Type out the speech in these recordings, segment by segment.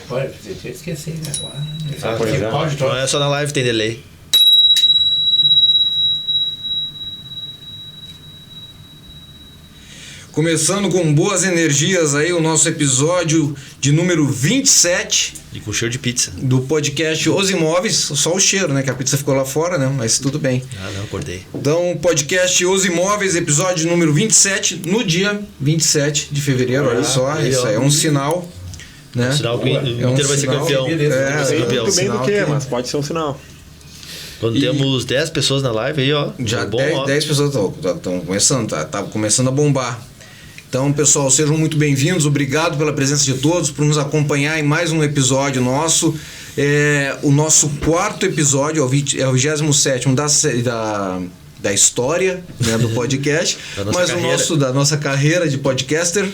Pode, eu esqueci, né? Não é só na live, tem delay. Começando com boas energias aí o nosso episódio de número 27 E com cheiro de pizza. do podcast Os Imóveis. Só o cheiro, né? Que a pizza ficou lá fora, né? Mas tudo bem. Ah, não, acordei. Então, podcast Os Imóveis, episódio número 27, no dia 27 de fevereiro. Olha só, isso aí é um sinal, né? Sinal que o Inter vai ser sinal. campeão. É, Vai ser campeão. Muito bem do que, que- mas pode ser um sinal. Quando temos 10 pessoas na live aí, ó. Já é bom, 10 pessoas estão começando, tá começando a bombar. Então, pessoal, sejam muito bem-vindos. Obrigado pela presença de todos, por nos acompanhar em mais um episódio nosso. O nosso quarto episódio, é o 27º da história, né, do podcast. Da nossa carreira de podcaster.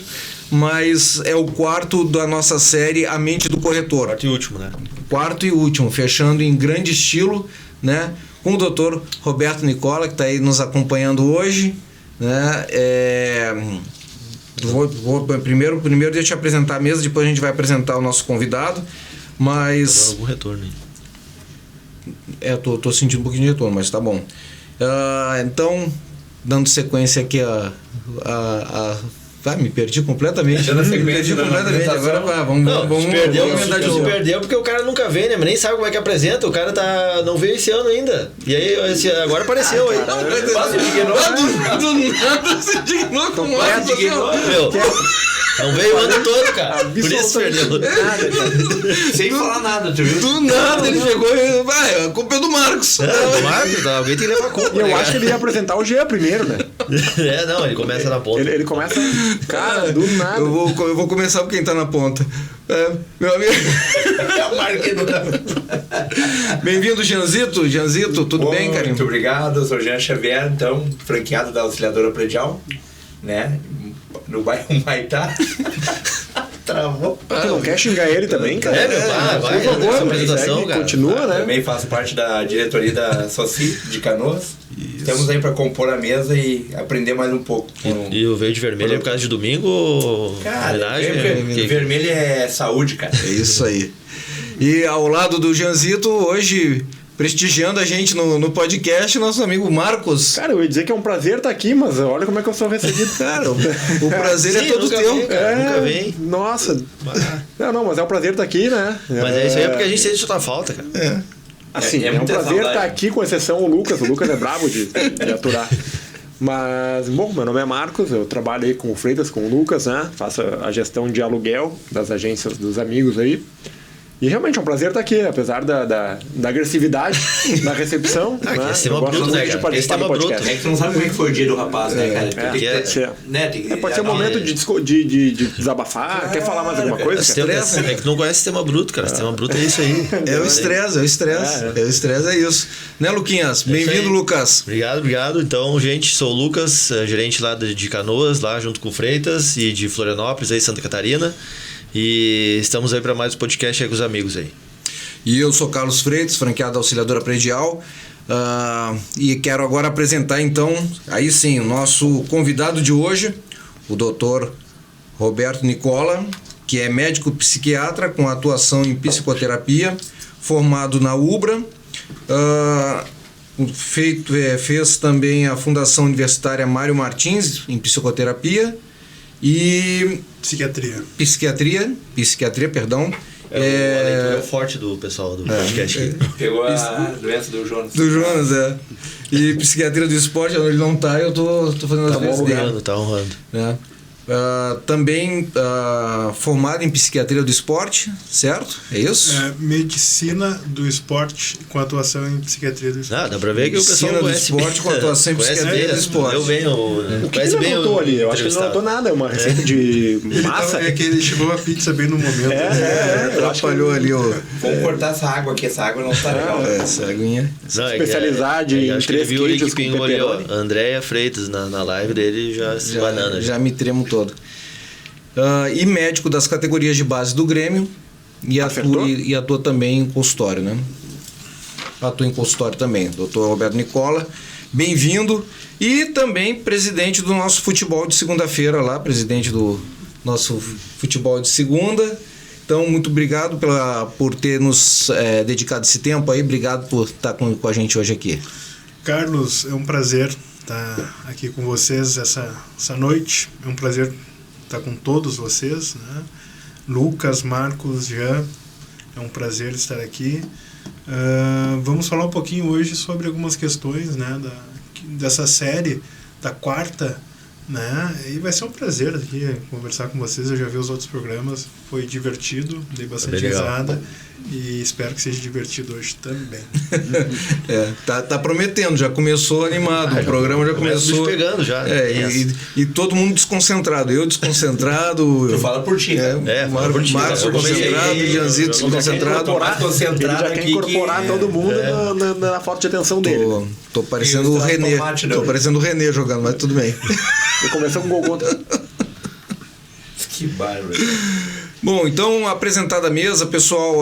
Mas é o quarto da nossa série A Mente do Corretor. Quarto e último, né? Quarto e último, fechando em grande estilo, né, com o Dr. Roberto Nicola, que está aí nos acompanhando hoje, né. Primeiro deixa eu te apresentar a mesa, depois a gente vai apresentar o nosso convidado, Tá mas dando algum retorno aí. tô sentindo um pouquinho de retorno, mas tá bom. Então, dando sequência aqui me perdi completamente. Agora vamos comentar de Se novo. perdeu porque o cara nunca vem, né? Mas nem sabe como é que apresenta. O cara não veio esse ano ainda. E aí, agora apareceu aí. Do nada se dignou com Meu, não veio o ano todo, cara. Por isso perdeu. Sem falar nada, tu viu? Do nada ele chegou e a culpa é do Marcos. Do Marcos, alguém tem que levar a culpa. E eu né, acho que ele ia apresentar o Jean primeiro, né? Não, ele começa na ponta. Ele começa, cara, do nada. Eu vou começar por quem tá na ponta. Meu amigo. É o Marquinhos. Bem-vindo, Janzito. Janzito, tudo bem, carinho? Muito obrigado, eu sou Jean Xavier, então, franqueado da Auxiliadora Predial, né? No bairro Maitá. Travou. Tu não quer xingar ele também, cara? Meu, vai, Por favor, essa apresentação, segue, cara. continua, né? Também faço parte da diretoria da Soci de Canoas. Estamos aí para compor a mesa e aprender mais um pouco. E o verde e vermelho é por causa de domingo ou Cara, homenagem? vermelho é saúde, cara. É isso aí. E ao lado do Janzito, hoje, prestigiando a gente no podcast, nosso amigo Marcos. Cara, eu ia dizer que é um prazer estar aqui, mas olha como é que eu sou recebido. Cara, o prazer é Sim, todo nunca teu. vi, cara. Nunca vem. Nossa. Não, mas é um prazer estar aqui, né? Mas é isso aí, é porque a gente sente sua falta, cara. Assim, é um muita prazer saudade. estar aqui, com exceção o Lucas. O Lucas é brabo de aturar. Mas, bom, meu nome é Marcos, eu trabalho aí com o Freitas, com o Lucas, né? Faço a gestão de aluguel das agências dos amigos aí. E realmente é um prazer estar aqui, apesar da agressividade da recepção. Né? esse é Eu uma gosto bruta, muito né, de cara? participar Esse é do uma podcast. bruta. É que tu não sabe como é que foi o dia do rapaz, né, cara? Tu tem que ter- né, tem que- Pode ser um momento de desabafar. Quer falar mais alguma coisa? É que tu não conhece sistema bruto, cara. Sistema bruto é isso aí. É o estresse. O estresse é isso. Né, Luquinhas? Bem-vindo, aí. Lucas. Obrigado. Então, gente, sou o Lucas, gerente lá de Canoas, lá junto com o Freitas, e de Florianópolis, aí Santa Catarina. E estamos aí para mais um podcast aí com os amigos aí. E eu sou Carlos Freitas, franqueado da Auxiliadora Predial. E quero agora apresentar, então, aí sim, o nosso convidado de hoje, o Dr. Roberto Nicola, que é médico psiquiatra com atuação em psicoterapia, formado na UBRA. Fez também a Fundação Universitária Mário Martins em psicoterapia e psiquiatria, perdão. A leitura é forte do pessoal do podcast aqui. Pegou a doença do Jonas. Do Jonas, E psiquiatria do esporte, onde ele não tá, eu tô fazendo as vezes dele. Tá honrando. Né? Também formado em psiquiatria do esporte, certo? É isso? Medicina do esporte com atuação em psiquiatria do esporte. Dá pra ver que o pessoal Medicina do conhece esporte com atuação em conhece psiquiatria bem, do esporte. Eu bem, O que ele anotou ali? Eu acho que ele não anotou nada. É uma receita de massa. É que ele chegou a pizza bem no momento. Eu acho que Atrapalhou ali o... Vamos cortar essa água aqui, essa água não tá legal. Essa aguinha. especializar em acho que ele 3 viu ali que queijos com pingou ali, ó. pepperoni. Andréia Freitas na live dele já se banana. Já me tremo todo. E médico das categorias de base do Grêmio e atua também em consultório, né? Atua em consultório também, Dr. Roberto Nicola, bem-vindo. E também presidente do nosso futebol de segunda-feira lá, presidente do nosso futebol de segunda. Então, muito obrigado por ter nos dedicado esse tempo aí. Obrigado por estar com a gente hoje aqui. Carlos, é um prazer estar aqui com vocês essa noite. É um prazer estar com todos vocês, né? Lucas, Marcos, Jean, é um prazer estar aqui. Vamos falar um pouquinho hoje sobre algumas questões, né, dessa série, da quarta, né? E vai ser um prazer aqui conversar com vocês. Eu já vi os outros programas, foi divertido, dei bastante risada e espero que seja divertido hoje também. Tá prometendo, já começou animado, o programa já começou pegando já. E todo mundo desconcentrado, eu desconcentrado. Tu fala por ti, né? Marcos desconcentrado, Janzito desconcentrado. Ele já quer incorporar todo mundo na falta de atenção dele. Tô parecendo o René. Tô parecendo o René jogando, mas tudo bem. E começou com um gol contra. Que bárbaro. Bom, então, apresentada a mesa, pessoal,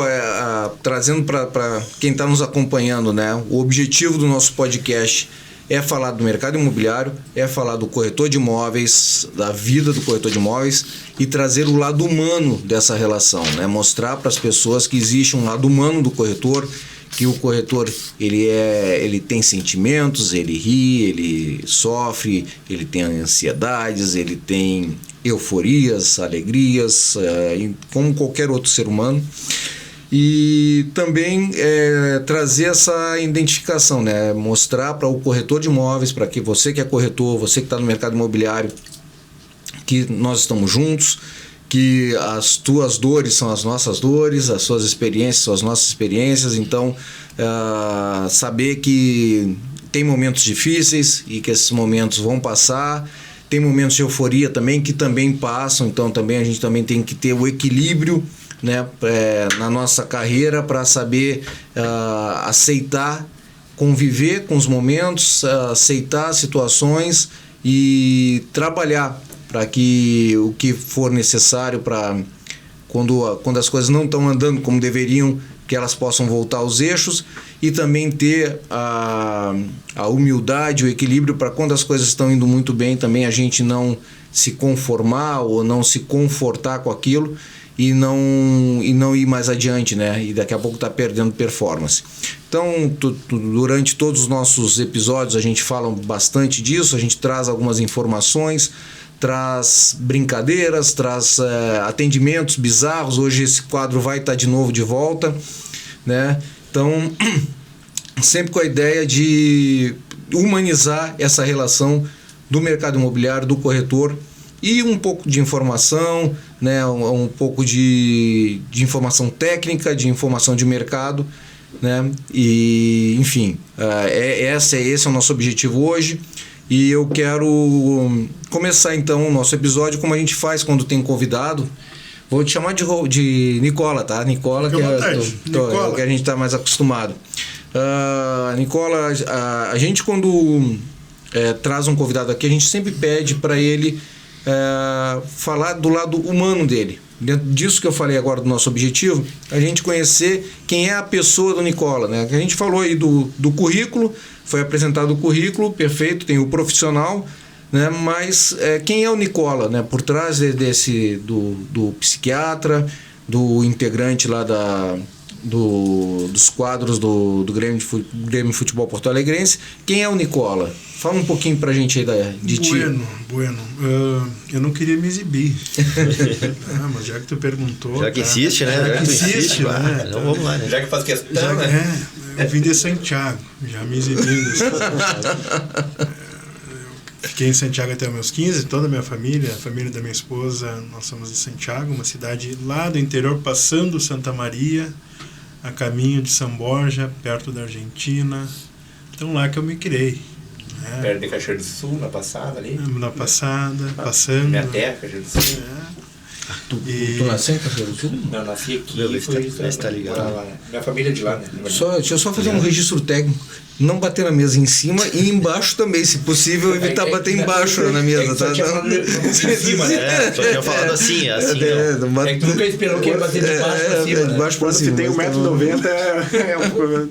trazendo para quem está nos acompanhando, né? O objetivo do nosso podcast é falar do mercado imobiliário, é falar do corretor de imóveis, da vida do corretor de imóveis e trazer o lado humano dessa relação, né? Mostrar para as pessoas que existe um lado humano do corretor, que o corretor ele tem sentimentos, ele ri, ele sofre, ele tem ansiedades, ele tem euforias, alegrias, como qualquer outro ser humano. E também trazer essa identificação, né? Mostrar para o corretor de imóveis, para que você que é corretor, você que está no mercado imobiliário, que nós estamos juntos, que as tuas dores são as nossas dores, as suas experiências são as nossas experiências. Então, saber que tem momentos difíceis e que esses momentos vão passar, tem momentos de euforia também que também passam. Então, também a gente também tem que ter o equilíbrio, né, na nossa carreira para saber aceitar, conviver com os momentos, aceitar situações e trabalhar para que o que for necessário para quando as coisas não estão andando como deveriam, que elas possam voltar aos eixos, e também ter a humildade, o equilíbrio para quando as coisas estão indo muito bem, também a gente não se conformar ou não se confortar com aquilo e não ir mais adiante, né? E daqui a pouco tá perdendo performance. Então, durante todos os nossos episódios a gente fala bastante disso, a gente traz algumas informações, traz brincadeiras, traz atendimentos bizarros. Hoje esse quadro vai estar de novo de volta, né? Então, sempre com a ideia de humanizar essa relação do mercado imobiliário, do corretor, e um pouco de informação, né? Um pouco de informação técnica, de informação de mercado, né? E, enfim, esse é o nosso objetivo hoje. E eu quero começar então o nosso episódio como a gente faz quando tem convidado. Vou te chamar de Nicola, tá? Nicola, que é o que a gente está mais acostumado. Nicola, a gente quando traz um convidado aqui, a gente sempre pede para ele falar do lado humano dele. Dentro disso que eu falei agora do nosso objetivo, a gente conhecer quem é a pessoa do Nicola, né? A gente falou aí do currículo, foi apresentado o currículo, perfeito, tem o profissional, né? Mas quem é o Nicola, né? Por trás do psiquiatra, do integrante lá dos quadros do Grêmio Futebol Porto Alegrense, quem é o Nicola? Fala um pouquinho pra gente aí de ti. Bueno. Eu não queria me exibir. Mas já que tu perguntou... Já que insiste, né? Já que insiste, né? Então vamos lá, né? Já que faz questão, né? Eu vim de Santiago, já me exibindo. Fiquei em Santiago até os meus 15, toda a minha família, a família da minha esposa, nós somos de Santiago, uma cidade lá do interior, passando Santa Maria, a caminho de São Borja, perto da Argentina. Então lá que eu me criei. Perto de Caxias do Sul, na passada ali. Na passada, passando. Minha terra, Caxias do Sul. Tu nasceu em Caxias do Sul? Não, nasci aqui e fui tá ligado. lá. Minha família é de lá, né? Deixa eu só fazer um registro técnico. Não bater na mesa em cima e embaixo também, se possível, evitar bater embaixo na mesa, tá? Em cima, né? Só tinha falado assim não. É que tu nunca esperou que ia bater de baixo pra cima. De baixo pra Quando cima. você tem 1,90 m é um problema.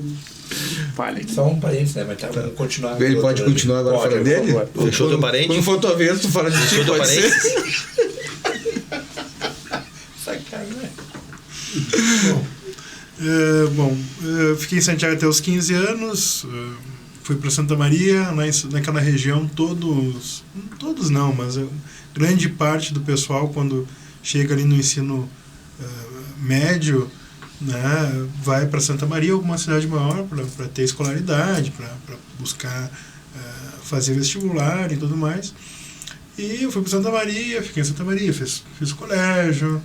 Falha. Só um parênteses, né? Mas tá, vamos continuar. Ele pode continuar agora falando dele? Fechou teu parente? Quando for tua vez, tu fala de ti, Fechou teu pode ser. Sacanagem. Fiquei em Santiago até os 15 anos, fui para Santa Maria, naquela região todos não, mas grande parte do pessoal quando chega ali no ensino médio, né, vai para Santa Maria, alguma cidade maior, para ter escolaridade, para buscar fazer vestibular e tudo mais. E eu fui para Santa Maria, fiquei em Santa Maria, fiz colégio,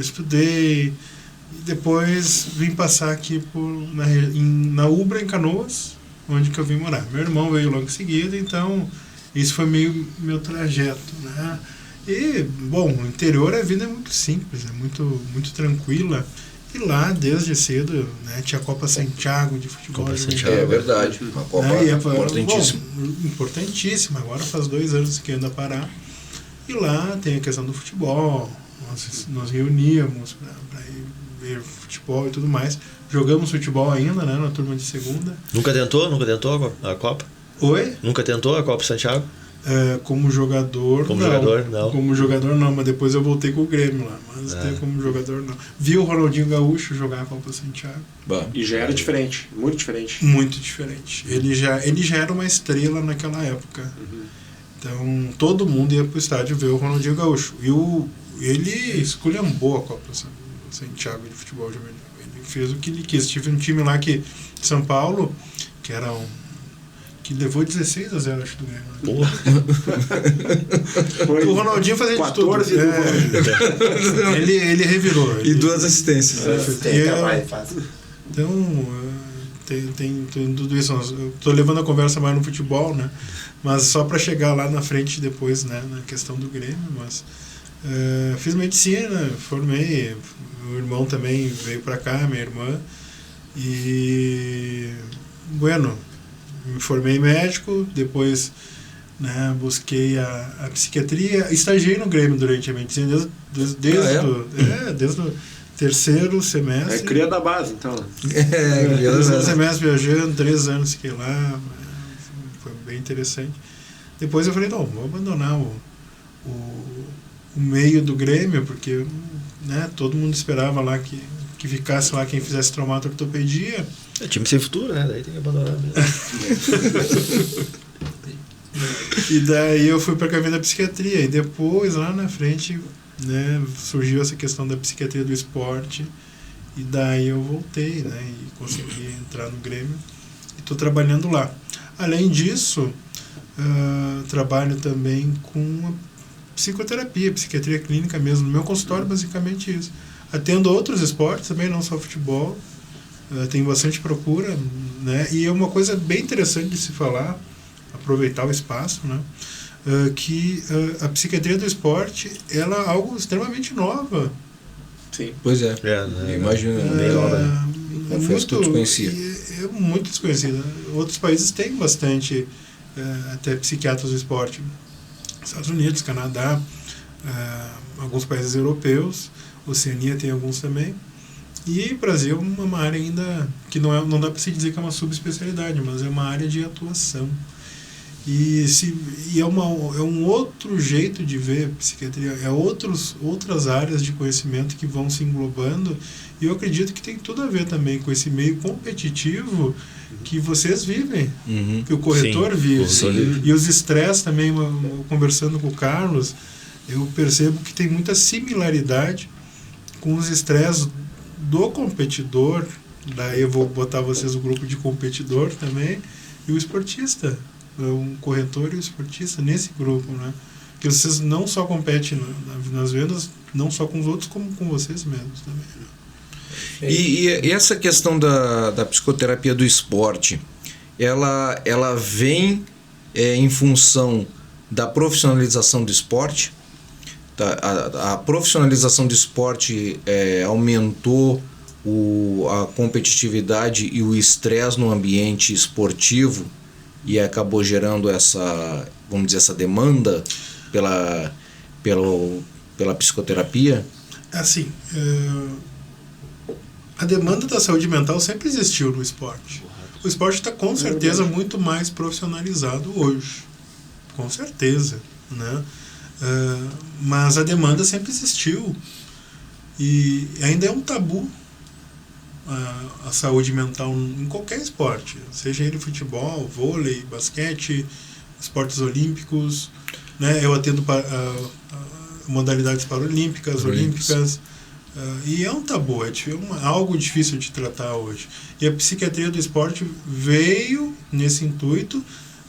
estudei, e depois vim passar aqui na Ubra, em Canoas, onde que eu vim morar. Meu irmão veio logo em seguida, então isso foi meio meu trajeto, né? E, bom, no interior a vida é muito simples, é muito, muito tranquila. E lá, desde cedo, né, tinha a Copa Santiago de futebol. Copa Santiago. É verdade, uma Copa importantíssima. Importantíssima, agora faz 2 anos que anda a parar. E lá tem a questão do futebol, nós reuníamos para ir ver futebol e tudo mais. Jogamos futebol ainda, né, na turma de segunda. Nunca tentou a Copa? Oi? Nunca tentou a Copa Santiago? Como jogador, não. Como jogador, não. Mas depois eu voltei com o Grêmio lá. Mas como jogador, não. Vi o Ronaldinho Gaúcho jogar a Copa Santiago. E já era diferente, muito diferente. Muito diferente. Ele já era uma estrela naquela época. Uhum. Então, todo mundo ia pro estádio ver o Ronaldinho Gaúcho. E ele esculhambou a Copa Santiago de futebol juvenil. Ele fez o que ele quis. Tive um time lá de São Paulo, que era que levou 16-0, acho, do Grêmio. O Ronaldinho fazia 14 de tudo. Ele revirou. E 2 assistências. Então, tem tudo isso. Eu tô levando a conversa mais no futebol, né? Mas só para chegar lá na frente depois, né? Na questão do Grêmio. Mas fiz medicina, formei. Meu irmão também veio para cá, minha irmã. E... me formei médico, depois, né, busquei a psiquiatria, estagiei no Grêmio durante a medicina desde o 3º semestre. Cria da base, então. Terceiro semestre viajando, 3 anos fiquei lá, foi bem interessante. Depois eu falei, não, vou abandonar o meio do Grêmio, porque, né, todo mundo esperava lá que ficasse lá quem fizesse traumato-ortopedia. É time sem futuro, né? Daí tem que abandonar mesmo. E daí eu fui para a caminho da psiquiatria. E depois, lá na frente, né, surgiu essa questão da psiquiatria do esporte. E daí eu voltei, né, e consegui entrar no Grêmio. E estou trabalhando lá. Além disso, trabalho também com psicoterapia, psiquiatria clínica mesmo. No meu consultório, basicamente isso. Atendo outros esportes também, não só futebol. Tem bastante procura, né? E é uma coisa bem interessante de se falar, aproveitar o espaço, né? Que a psiquiatria do esporte, ela é algo extremamente nova. Sim. Pois é. Imagina. É muito desconhecida. Outros países têm bastante até psiquiatras do esporte. Estados Unidos, Canadá, alguns países europeus, Oceania tem alguns também. E o Brasil é uma área ainda que não dá para se dizer que é uma subespecialidade, mas é uma área de atuação. E é um outro jeito de ver psiquiatria, outras áreas de conhecimento que vão se englobando, e eu acredito que tem tudo a ver também com esse meio competitivo que vocês vivem, que o corretor vive. E os estresses também, conversando com o Carlos, eu percebo que tem muita similaridade com os estresses do competidor, daí eu vou botar vocês no grupo de competidor também, e o esportista, um corretor e o esportista nesse grupo, né? Que vocês não só competem nas vendas, não só com os outros, como com vocês mesmos também, né? E essa questão da psicoterapia do esporte, ela vem em função da profissionalização do esporte? A profissionalização do esporte aumentou a competitividade e o estresse no ambiente esportivo e acabou gerando essa demanda pela psicoterapia? Assim, a demanda da saúde mental sempre existiu no esporte. O esporte está com certeza muito mais profissionalizado hoje, com certeza, né? Mas a demanda sempre existiu. E ainda é um tabu a saúde mental em qualquer esporte, seja ele futebol, vôlei, basquete, esportes olímpicos, né? Eu atendo modalidades paralímpicas, olímpicas, e é um tabu, é algo difícil de tratar hoje. E a psiquiatria do esporte veio nesse intuito,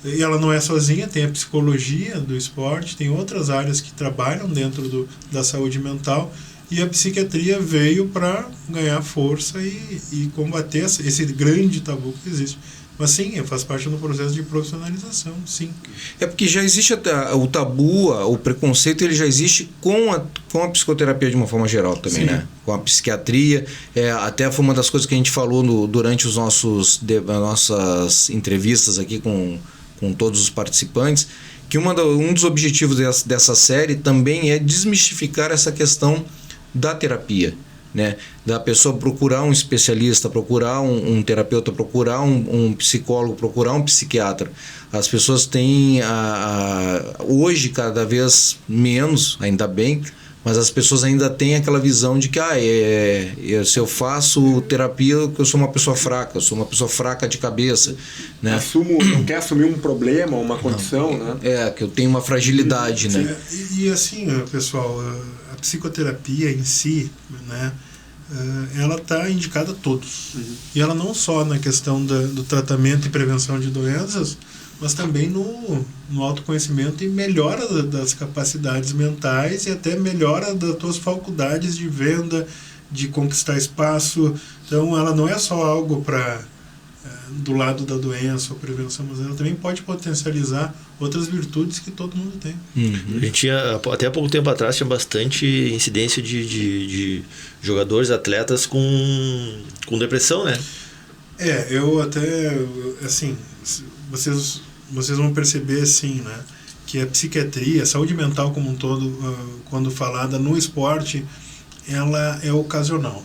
e ela não é sozinha, tem a psicologia do esporte, tem outras áreas que trabalham dentro da saúde mental, e a psiquiatria veio para ganhar força e combater esse grande tabu que existe. Mas sim, faz parte do processo de profissionalização, sim. É porque já existe o tabu, o preconceito, ele já existe com a psicoterapia de uma forma geral também, sim, né? Com a psiquiatria. Até foi uma das coisas que a gente falou durante as nossas entrevistas aqui com todos os participantes, que um dos objetivos dessa série também é desmistificar essa questão da terapia, né? Da pessoa procurar um especialista, procurar um terapeuta, procurar um psicólogo, procurar um psiquiatra. As pessoas têm hoje cada vez menos, ainda bem, mas as pessoas ainda têm aquela visão de que se eu faço terapia, eu sou uma pessoa fraca, eu sou uma pessoa fraca de cabeça, né? Não quer assumir um problema, uma condição, né? Que eu tenho uma fragilidade, né? E assim, pessoal, a psicoterapia em si, né, ela está indicada a todos. E ela não só na questão do tratamento e prevenção de doenças, mas também no autoconhecimento e melhora das capacidades mentais e até melhora das tuas faculdades de venda, de conquistar espaço. Então ela não é só algo do lado da doença ou prevenção, mas ela também pode potencializar outras virtudes que todo mundo tem. A gente tinha, até há pouco tempo atrás, tinha bastante incidência de jogadores, atletas com depressão, né? Eu até, assim, vocês vão perceber, assim, né, que a psiquiatria, a saúde mental como um todo, quando falada no esporte, ela é ocasional.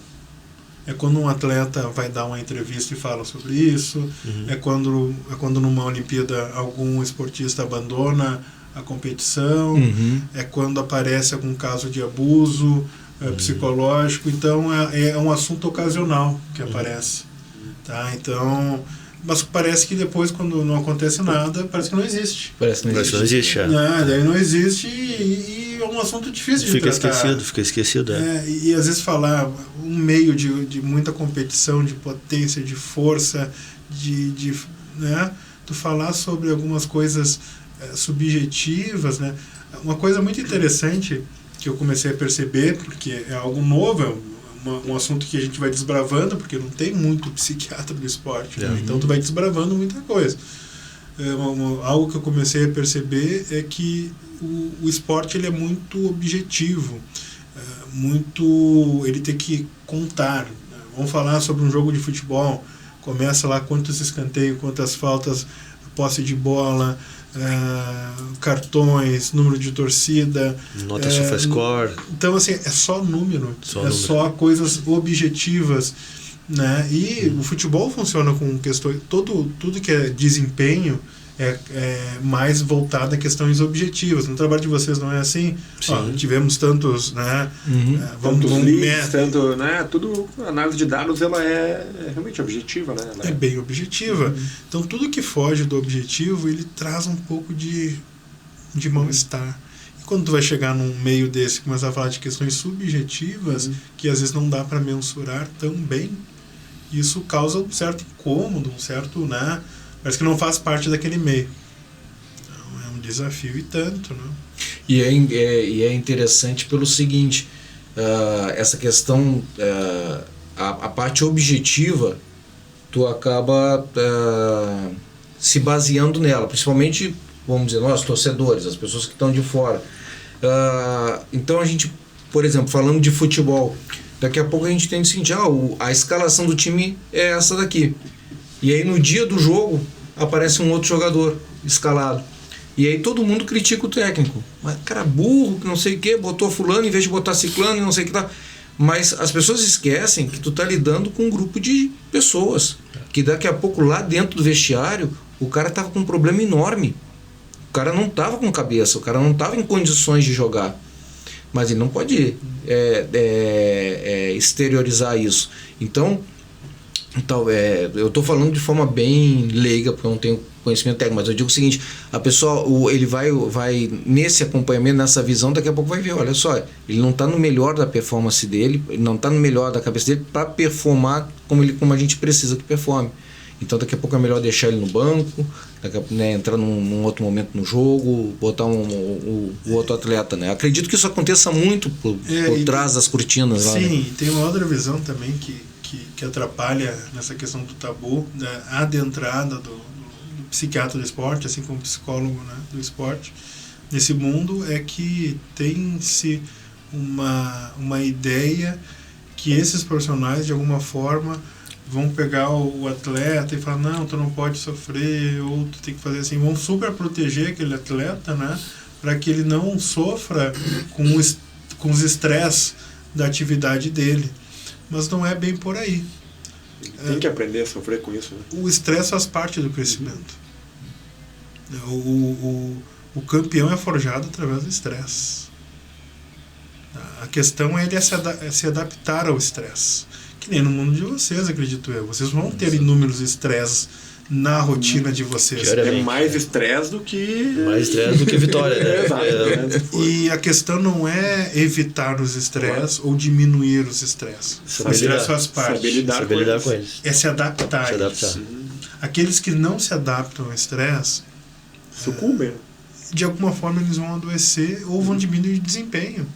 É quando um atleta vai dar uma entrevista e fala sobre isso, é quando numa Olimpíada algum esportista abandona a competição, é quando aparece algum caso de abuso psicológico. Então é um assunto ocasional que aparece. Tá? Então, mas parece que depois, quando não acontece nada, parece que não existe. Parece que não existe. Daí não existe e é um assunto difícil de tratar. Fica esquecido. E às vezes falar um meio de muita competição, de potência, de força, né? Tu falar sobre algumas coisas subjetivas, né? Uma coisa muito interessante que eu comecei a perceber, porque é algo novo, um assunto que a gente vai desbravando, porque não tem muito psiquiatra do esporte, né? Então tu vai desbravando muita coisa. Algo que eu comecei a perceber é que o esporte ele é muito objetivo, ele tem que contar. Vamos falar sobre um jogo de futebol, começa lá quantos escanteios, quantas faltas, posse de bola, cartões, número de torcida, nota SofaScore. Então assim, é só número, só coisas objetivas, né? E o futebol funciona com questões, tudo que é desempenho é mais voltado a questões objetivas. No trabalho de vocês não é assim? Tivemos tantos, né? Tantos leads, tanto, né? Tudo, a análise de dados ela é realmente objetiva, né? É bem objetiva. Então tudo que foge do objetivo, ele traz um pouco de mal-estar. E quando tu vai chegar num meio desse, começar a falar de questões subjetivas, que às vezes não dá para mensurar tão bem, isso causa um certo incômodo, um certo, né? Parece que não faz parte daquele meio. Então, é um desafio e tanto, né? E é interessante pelo seguinte, essa questão, a parte objetiva, tu acaba se baseando nela, principalmente, vamos dizer, nós, torcedores, as pessoas que estão de fora. Então a gente, por exemplo, falando de futebol, daqui a pouco a gente tem o seguinte, a escalação do time é essa daqui. E aí no dia do jogo aparece um outro jogador escalado. E aí todo mundo critica o técnico. Mas cara burro, que não sei o que, botou fulano em vez de botar ciclano e não sei o que tá. Mas as pessoas esquecem que tu tá lidando com um grupo de pessoas. Que daqui a pouco lá dentro do vestiário o cara tava com um problema enorme. O cara não tava com cabeça, o cara não tava em condições de jogar. mas ele não pode exteriorizar isso. Então eu estou falando de forma bem leiga, porque eu não tenho conhecimento técnico, mas eu digo o seguinte: a pessoa, ele vai nesse acompanhamento, nessa visão, daqui a pouco vai ver, olha só, ele não está no melhor da performance dele, ele não está no melhor da cabeça dele para performar como a gente precisa que performe. Então daqui a pouco é melhor deixar ele no banco, entrar num outro momento no jogo, botar o outro atleta, né? Acredito que isso aconteça muito por trás das cortinas lá. Sim, né? tem uma outra visão também que atrapalha nessa questão do tabu, da adentrada do psiquiatra do esporte, assim como psicólogo, né, do esporte, nesse mundo, é que tem-se uma ideia que esses profissionais, de alguma forma, vão pegar o atleta e falar, não, tu não pode sofrer, ou tu tem que fazer assim, vão super proteger aquele atleta, né, para que ele não sofra com os estresses da atividade dele. Mas não é bem por aí. Tem que aprender a sofrer com isso, né? O estresse faz parte do crescimento. O campeão é forjado através do estresse. A questão é ele se adaptar ao estresse. Que nem no mundo de vocês, acredito eu. Vocês vão ter inúmeros estresses na rotina de vocês. É mais estresse do que... Mais estresse do que vitória, né? Exato. E a questão não é evitar os estresses ou diminuir os estresses. O estresse faz parte. Saber lidar com eles. É se adaptar. Se adaptar. Aqueles que não se adaptam ao estresse, sucumbem. De alguma forma eles vão adoecer ou vão diminuir de desempenho.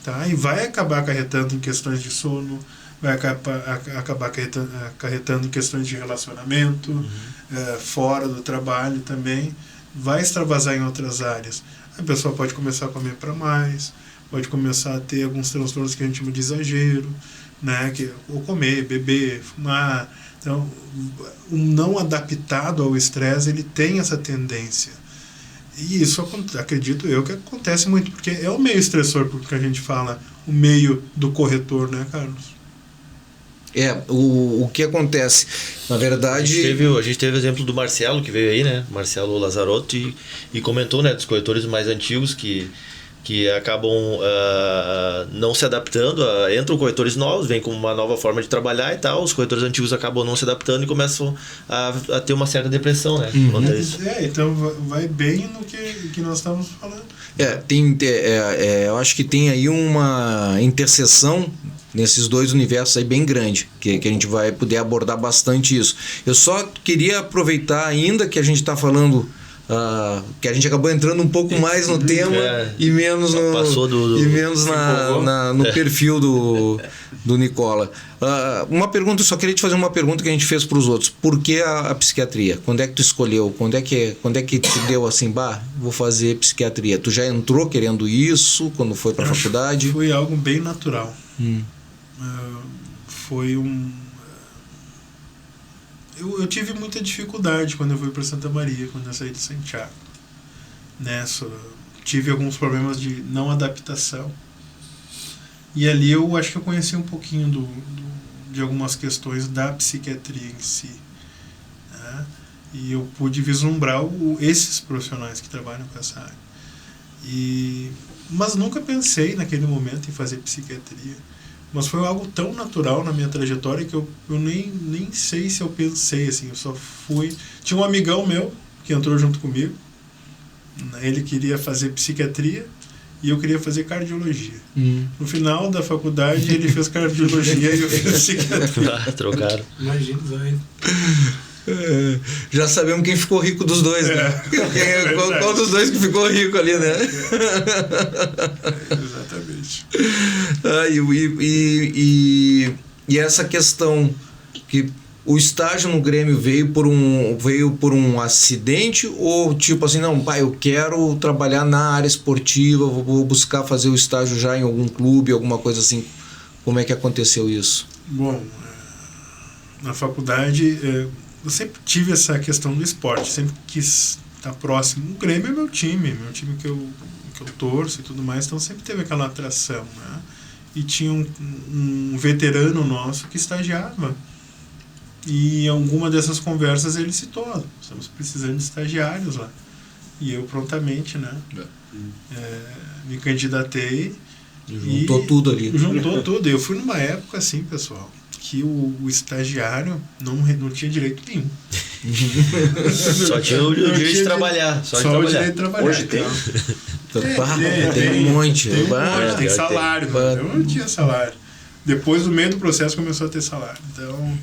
Tá? E vai acabar acarretando em questões de sono, vai acabar acarretando em questões de relacionamento, fora do trabalho também, vai extravasar em outras áreas. A pessoa pode começar a comer para mais, pode começar a ter alguns transtornos que a gente chama de exagero, né? Ou comer, beber, fumar. Então, o não adaptado ao estresse, ele tem essa tendência. E isso, acredito eu, que acontece muito, porque é o meio estressor, porque a gente fala, o meio do corretor, né, Carlos? O que acontece, na verdade... A gente teve o exemplo do Marcelo, que veio aí, né? Marcelo Lazarotto, e comentou, né, dos corretores mais antigos que acabam não se adaptando. Entram corretores novos, vêm com uma nova forma de trabalhar e tal. Os corretores antigos acabam não se adaptando e começam a ter uma certa depressão, né? Isso. Então vai bem no que nós estamos falando. Eu acho que tem aí uma interseção nesses dois universos aí bem grande, que a gente vai poder abordar bastante isso. Eu só queria aproveitar, ainda que a gente está falando... que a gente acabou entrando um pouco mais no tema e menos no perfil do Nicola. Uma pergunta, eu só queria te fazer uma pergunta que a gente fez para os outros. Por que a psiquiatria? Quando é que tu escolheu? Quando é que te deu assim, vou fazer psiquiatria? Tu já entrou querendo isso quando foi para a faculdade? Foi algo bem natural. Foi Eu tive muita dificuldade quando eu fui para Santa Maria, quando eu saí de Santiago. Tive alguns problemas de não adaptação. E ali eu acho que eu conheci um pouquinho de algumas questões da psiquiatria em si. Né? E eu pude vislumbrar esses profissionais que trabalham com essa área. Mas nunca pensei naquele momento em fazer psiquiatria. Mas foi algo tão natural na minha trajetória que eu nem sei se eu pensei assim, eu só fui... Tinha um amigão meu que entrou junto comigo, ele queria fazer psiquiatria e eu queria fazer cardiologia. No final da faculdade ele fez cardiologia e eu fiz psiquiatria. Trocaram. Imagina, vai. Já sabemos quem ficou rico dos dois, né? Qual dos dois que ficou rico ali, né? Exatamente. E essa questão que o estágio no Grêmio veio por um acidente, ou tipo assim, não, pai, eu quero trabalhar na área esportiva, vou buscar fazer o estágio já em algum clube, alguma coisa assim. Como é que aconteceu isso? Bom, na faculdade eu sempre tive essa questão do esporte, sempre quis estar próximo. O Grêmio é meu time que eu torço e tudo mais, então sempre teve aquela atração, né? E tinha um veterano nosso que estagiava, e em alguma dessas conversas ele citou, estamos precisando de estagiários lá. E eu prontamente, né? Me candidatei. Juntou tudo ali. Juntou tudo. Eu fui numa época assim, pessoal, que o estagiário não tinha direito nenhum. Só tinha o direito de trabalhar. Só o direito de trabalhar. Hoje tem? Tem um monte. Tem salário. Eu não tinha salário. Depois, no meio do processo, começou a ter salário. Então,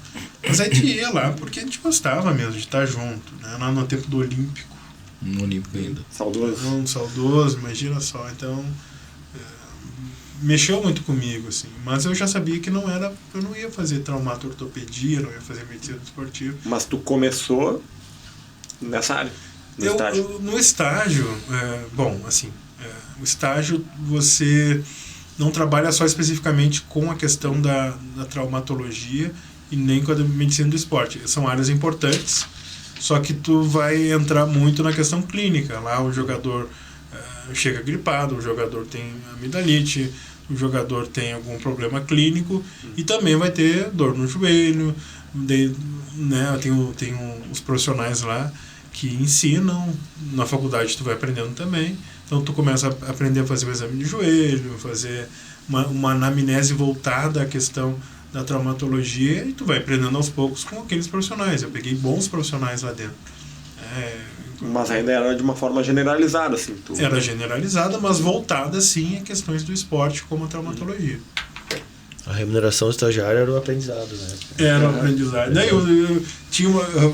mas a gente ia lá porque a gente gostava mesmo de estar junto, né? Lá no tempo do Olímpico. No Olímpico ainda. Saudoso, imagina só. Então, mexeu muito comigo, assim. Mas eu já sabia que eu não ia fazer traumato-ortopedia, não ia fazer medicina esportiva. Mas tu começou nessa área? No estágio, o estágio você não trabalha só especificamente com a questão da traumatologia e nem com a medicina do esporte. São áreas importantes, só que tu vai entrar muito na questão clínica. Lá o jogador chega gripado, o jogador tem amidalite, o jogador tem algum problema clínico e também vai ter dor no joelho. Tem os profissionais lá que ensinam, na faculdade tu vai aprendendo também. Então tu começa a aprender a fazer o exame de joelho, fazer uma anamnese voltada à questão da traumatologia e tu vai aprendendo aos poucos com aqueles profissionais. Eu peguei bons profissionais lá dentro. Mas ainda era de uma forma generalizada, assim. Era generalizada, mas voltada, sim, a questões do esporte, como a traumatologia. A remuneração do estagiário era o aprendizado, né? Era o aprendizado. Daí eu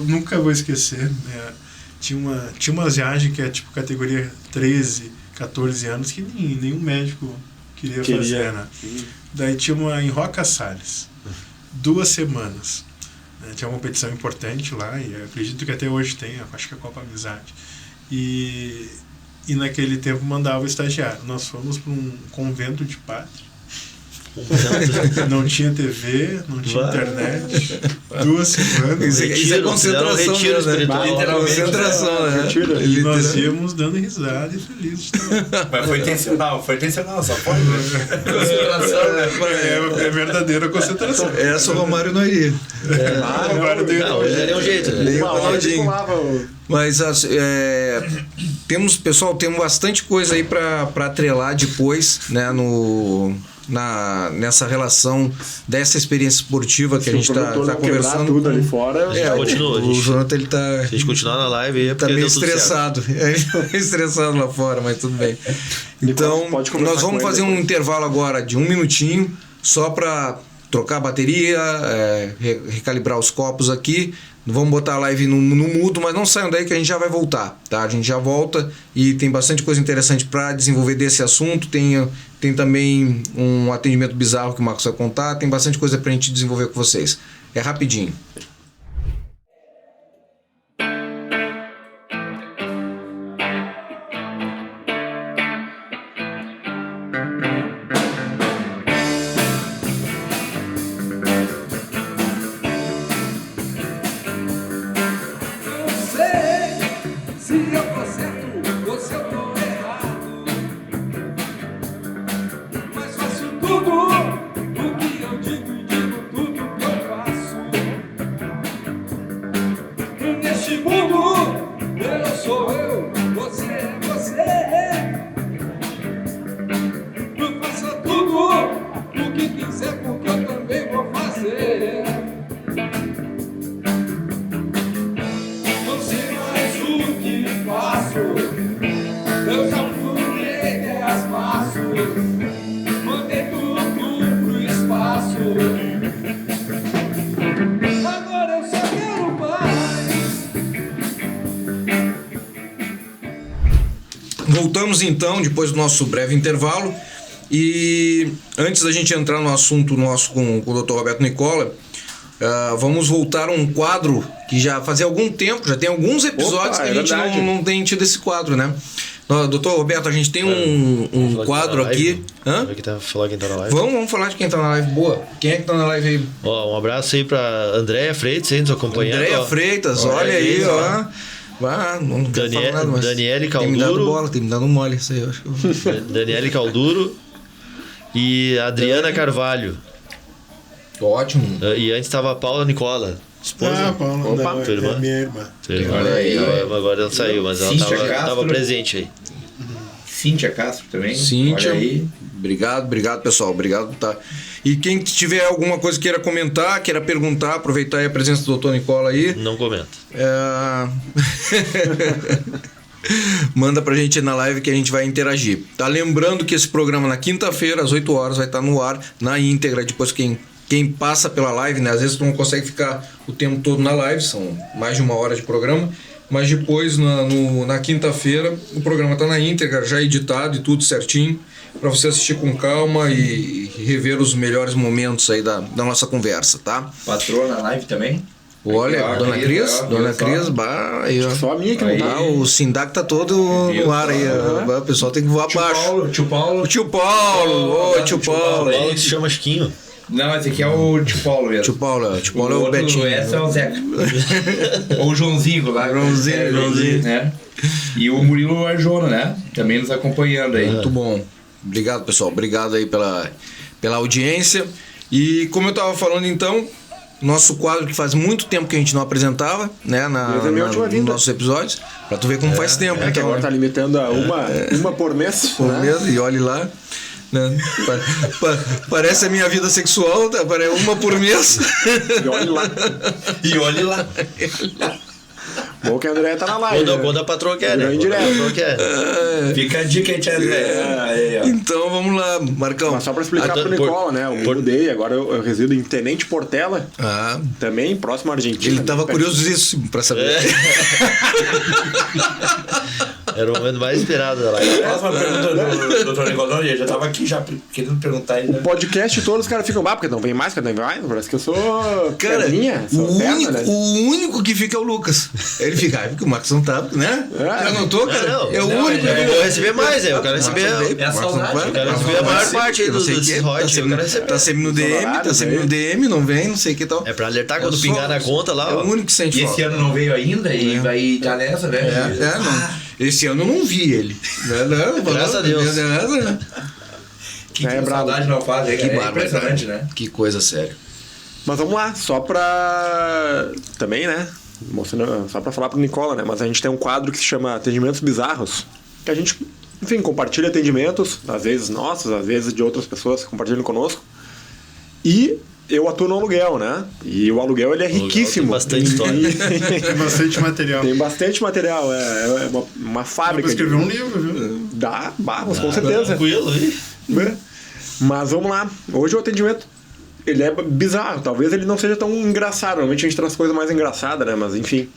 nunca vou esquecer, tinha umas viagens que é tipo categoria 13, 14 anos que nenhum médico queria fazer, né? Daí tinha uma em Roca Salles, 2 semanas. Tinha uma competição importante lá, e eu acredito que até hoje tem, acho que é a Copa Amizade. E naquele tempo mandava o estagiário. Nós fomos para um convento de padre. Não tinha TV, não tinha internet. 2 semanas. Isso é concentração, retiro, né? literalmente. Concentração, né? E nós íamos dando risada e felizes. Mas foi intencional, só pode, né? Concentração, né? É verdadeira concentração. Essa o Romário não iria. Não, ele daria um jeito, né? Nem o Ronaldinho. Mas temos bastante coisa aí para atrelar depois, né, nessa relação dessa experiência esportiva que a gente tá conversando. Tudo ali fora, o Jonathan, ele tá... Se a gente continuar na live, é tá meio estressado. Estressado lá fora, mas tudo bem. Então, nós vamos fazer um intervalo agora de 1 minutinho, só para trocar a bateria, recalibrar os copos aqui. Vamos botar a live no mudo, mas não saiam daí que a gente já vai voltar, tá? A gente já volta e tem bastante coisa interessante para desenvolver desse assunto. Tem também um atendimento bizarro que o Marcos vai contar. Tem bastante coisa pra gente desenvolver com vocês. É rapidinho. Voltamos então, depois do nosso breve intervalo. E antes da gente entrar no assunto nosso com o Dr. Roberto Nicola, vamos voltar a um quadro que já fazia algum tempo, já tem alguns episódios que a gente não tem tido esse quadro, né? Doutor Roberto, a gente tem um quadro aqui. Falar quem tá na live. Vamos falar de quem tá na live. Boa. Quem é que tá na live aí? Um abraço aí pra Andréia Freitas, aí nos acompanhando. Andréia Freitas, olha aí, ó. Daniele Calduro. Tem me dado mole isso aí, eu acho. Daniele Calduro e Adriana Carvalho. Ótimo. E antes estava a Paula Nicola. Esposa? Paula, Opa, não, tua irmã? é minha irmã. Olha aí, Agora ela saiu, mas ela Cíntia tava Castro. presente aí. Cíntia Castro também. Cíntia, Olha aí. obrigado pessoal, obrigado, tá. E quem tiver alguma coisa queira comentar, queira perguntar, aproveitar aí a presença do Dr. Nicola aí, Não comenta. manda pra gente na live que a gente vai interagir. Tá lembrando que esse programa na quinta-feira às 8 horas vai estar no ar na íntegra, depois quem passa pela live, né, às vezes tu não consegue ficar o tempo todo na live, são mais de 1 hora de programa. Mas depois, na quinta-feira, o programa tá na íntegra, já editado e tudo certinho, para você assistir com calma e rever os melhores momentos aí da nossa conversa, tá? Patroa na live também. Olha, Aqui, ó, Dona aqui, Cris, ó, Dona viu só? Cris, bah, aí, ó. Só a minha que não Aí. tá. Ah, o Sindac tá todo Viu no ar aí, só? ó. O pessoal tem que voar abaixo. Tio Paulo. O tio Paulo, ô tio Paulo. Paulo que se chama Chiquinho. Não, esse aqui é o tio Paulo mesmo. Tio Paulo é o outro, Betinho. Esse é o Zeca. Ou o Joãozinho lá. Joãozinho. Né? E o Murilo Arjona, né? Também nos acompanhando aí. Muito bom. Obrigado, pessoal. Obrigado aí pela audiência. E como eu tava falando então, nosso quadro que faz muito tempo que a gente não apresentava, né, Desde a minha última nos vinda. nossos episódios, pra tu ver como faz tempo. Que Então, agora tá limitando a uma por mês. por mês, e olhe lá. Né? Parece a minha vida sexual, tá? Parece uma por mês. E olha lá. E olhe lá. Bom que a André tá na live. Quando a patroa quer, né? Virou Quando a indireto. patroa quer. Fica a dica aí, tia André. Aí, ó. Então vamos lá, Marcão. Mas só pra explicar pro Nicola, né? Eu mudei, agora eu resido em Tenente Portela, Ah, também próximo à Argentina. ele tava curiosíssimo pra saber. Era o momento mais esperado da live. Próxima pergunta do Dr. Nicolau, eu já tava aqui já querendo perguntar aí, O né? podcast todo os caras ficam, porque não vem mais, porque não vem mais. Parece que eu sou Cara, perninha, o sou perna, único, né? o único que fica é o Lucas. Ele fica, porque o Marcos não tá, né? Já notou, cara? Não, é o não, único é- que Eu vou receber mais, eu quero receber. É a saudade, eu quero receber a maior parte aí desses hot, eu quero receber. Tá sempre no DM, tá sempre no DM, não vem, não sei o que tal. É pra alertar quando Eu pingar sou- na conta lá, É ó. o único que sente E esse falta. ano não veio ainda e vai estar nessa, né? Não. Esse ano eu não vi ele. Não, Graças a Deus. Que É brabo. saudade não faz, é, Que é bárbaro, impressionante, né? Que coisa séria. Mas vamos lá, só pra. Também, né? Mostrando, só pra falar pro Nicola, né? Mas a gente tem um quadro que se chama Atendimentos Bizarros. Que a gente, enfim, compartilha atendimentos, às vezes nossos, às vezes de outras pessoas que compartilham conosco. E eu atuo no aluguel, né? E o aluguel ele é aluguel riquíssimo. tem bastante história. Tem bastante material. Tem bastante material, é uma Dá pra fábrica. escrever um livro, viu? Dá, mas com certeza. Tranquilo aí. Né? Mas vamos lá. Hoje o atendimento ele é bizarro. Talvez ele não seja tão engraçado. Normalmente a gente traz coisa mais engraçada, né? Mas enfim.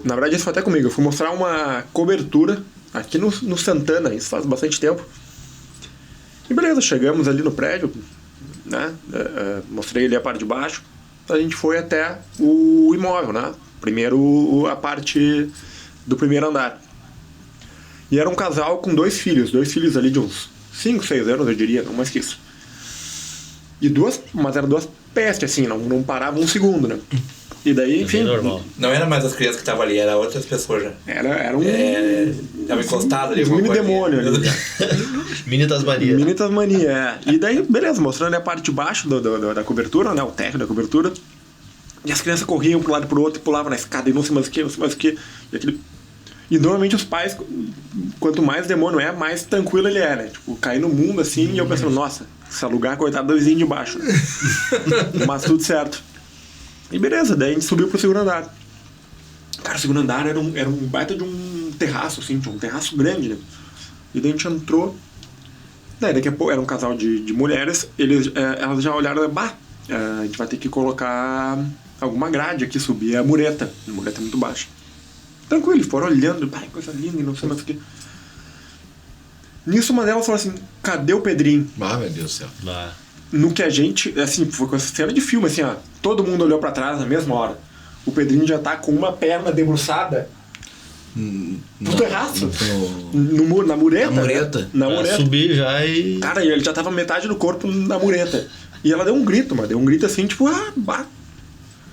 Na verdade, isso foi até comigo. Eu fui mostrar uma cobertura aqui no Santana. Isso faz bastante tempo. E beleza, chegamos ali no prédio, né? Mostrei ali a parte de baixo. A gente foi até o imóvel, né? Primeiro a parte do primeiro andar. E era um casal com dois filhos ali de uns 5, 6 anos, eu diria, não mais que isso. Mas eram duas pestes, assim, não paravam um segundo, né? E daí, enfim. Bem normal. Não era mais as crianças que estavam ali, era outras pessoas já. Era um Tava encostado ali. mini alguma coisa. demônio ali. Mini Tasmania. Mini Tasmania, é. E daí, beleza, mostrando ali a parte de baixo da cobertura, né? O térreo da cobertura. E as crianças corriam pro lado e pro outro e pulavam na escada e não sei mais o que, não sei mais o que. E normalmente os pais, quanto mais demônio é, mais tranquilo ele é, né? Tipo, cair no mundo assim e eu pensando, nossa, se alugar, coitado do vizinho de baixo. Né? Mas tudo certo. E beleza, daí a gente subiu pro segundo andar. Cara, o segundo andar era um baita de um terraço, assim, um terraço grande, né? E daí a gente entrou. Daí daqui a pouco era um casal de mulheres, elas já olharam, a gente vai ter que colocar alguma grade aqui, subir a mureta. A mureta é muito baixa. Tranquilo, eles foram olhando, coisa linda e não sei mais o que. Nisso uma delas falou assim, cadê o Pedrinho? Ah, meu Deus do céu. Ah, No que a gente, assim, foi com essa cena de filme, assim, ó. Todo mundo olhou pra trás na mesma hora. O Pedrinho já tá com uma perna debruçada no terraço. Na mureta. Na mureta. Né? Na pra mureta. subir já e. Cara, e ele já tava metade do corpo na mureta. E ela deu um grito, mano. Deu um grito assim, tipo, bah.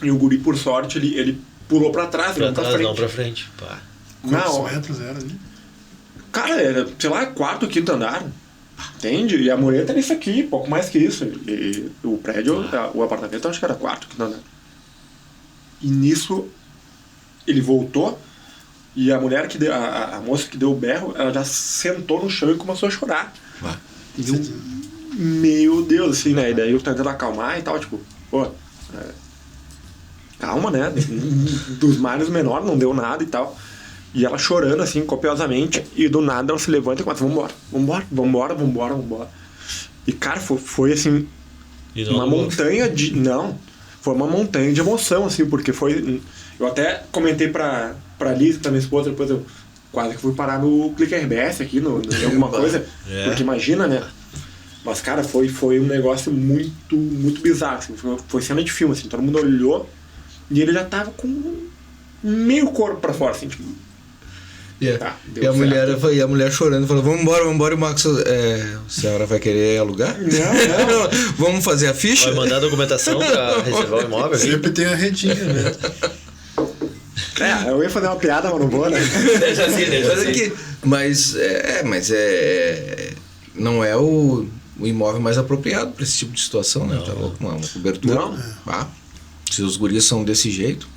E o guri, por sorte, ele pulou pra trás, Pra não pra trás, frente. não pra frente. Pá. Na Quantos hora. metros era ali? Cara, era, sei lá, 4º, 5º andar. Entende? E a mureta era isso aqui, pouco mais que isso. E o prédio, o apartamento, eu acho que era quarto. Não. E nisso, ele voltou e a mulher que deu, a moça que deu o berro, ela já sentou no chão e começou a chorar. E eu, meu Deus, assim, né? E daí eu tentando acalmar e tal, tipo, pô, calma, né? Dos males menores, não deu nada e tal. E ela chorando, assim, copiosamente, e do nada ela se levanta e começa, vambora. E, cara, foi assim, uma montanha de... Não, foi uma montanha de emoção, assim, porque foi... Eu até comentei pra Liz, pra minha esposa, depois eu quase que fui parar no Clicker RBS aqui, em alguma coisa, porque imagina, né? Mas, cara, foi um negócio muito, muito bizarro, assim, foi cena de filme, assim, todo mundo olhou e ele já tava com meio corpo pra fora, assim, tipo... E a mulher chorando, falou, vamos embora, e o Marcos, a senhora vai querer alugar? Não. Vamos fazer a ficha? Vai mandar a documentação pra reservar o imóvel? Sempre tem a redinha, né? Eu ia fazer uma piada, mas não vou, né? Deixa assim. Mas não é o imóvel mais apropriado para esse tipo de situação, né? Tá louco? Uma cobertura. Não. Se os guris são desse jeito,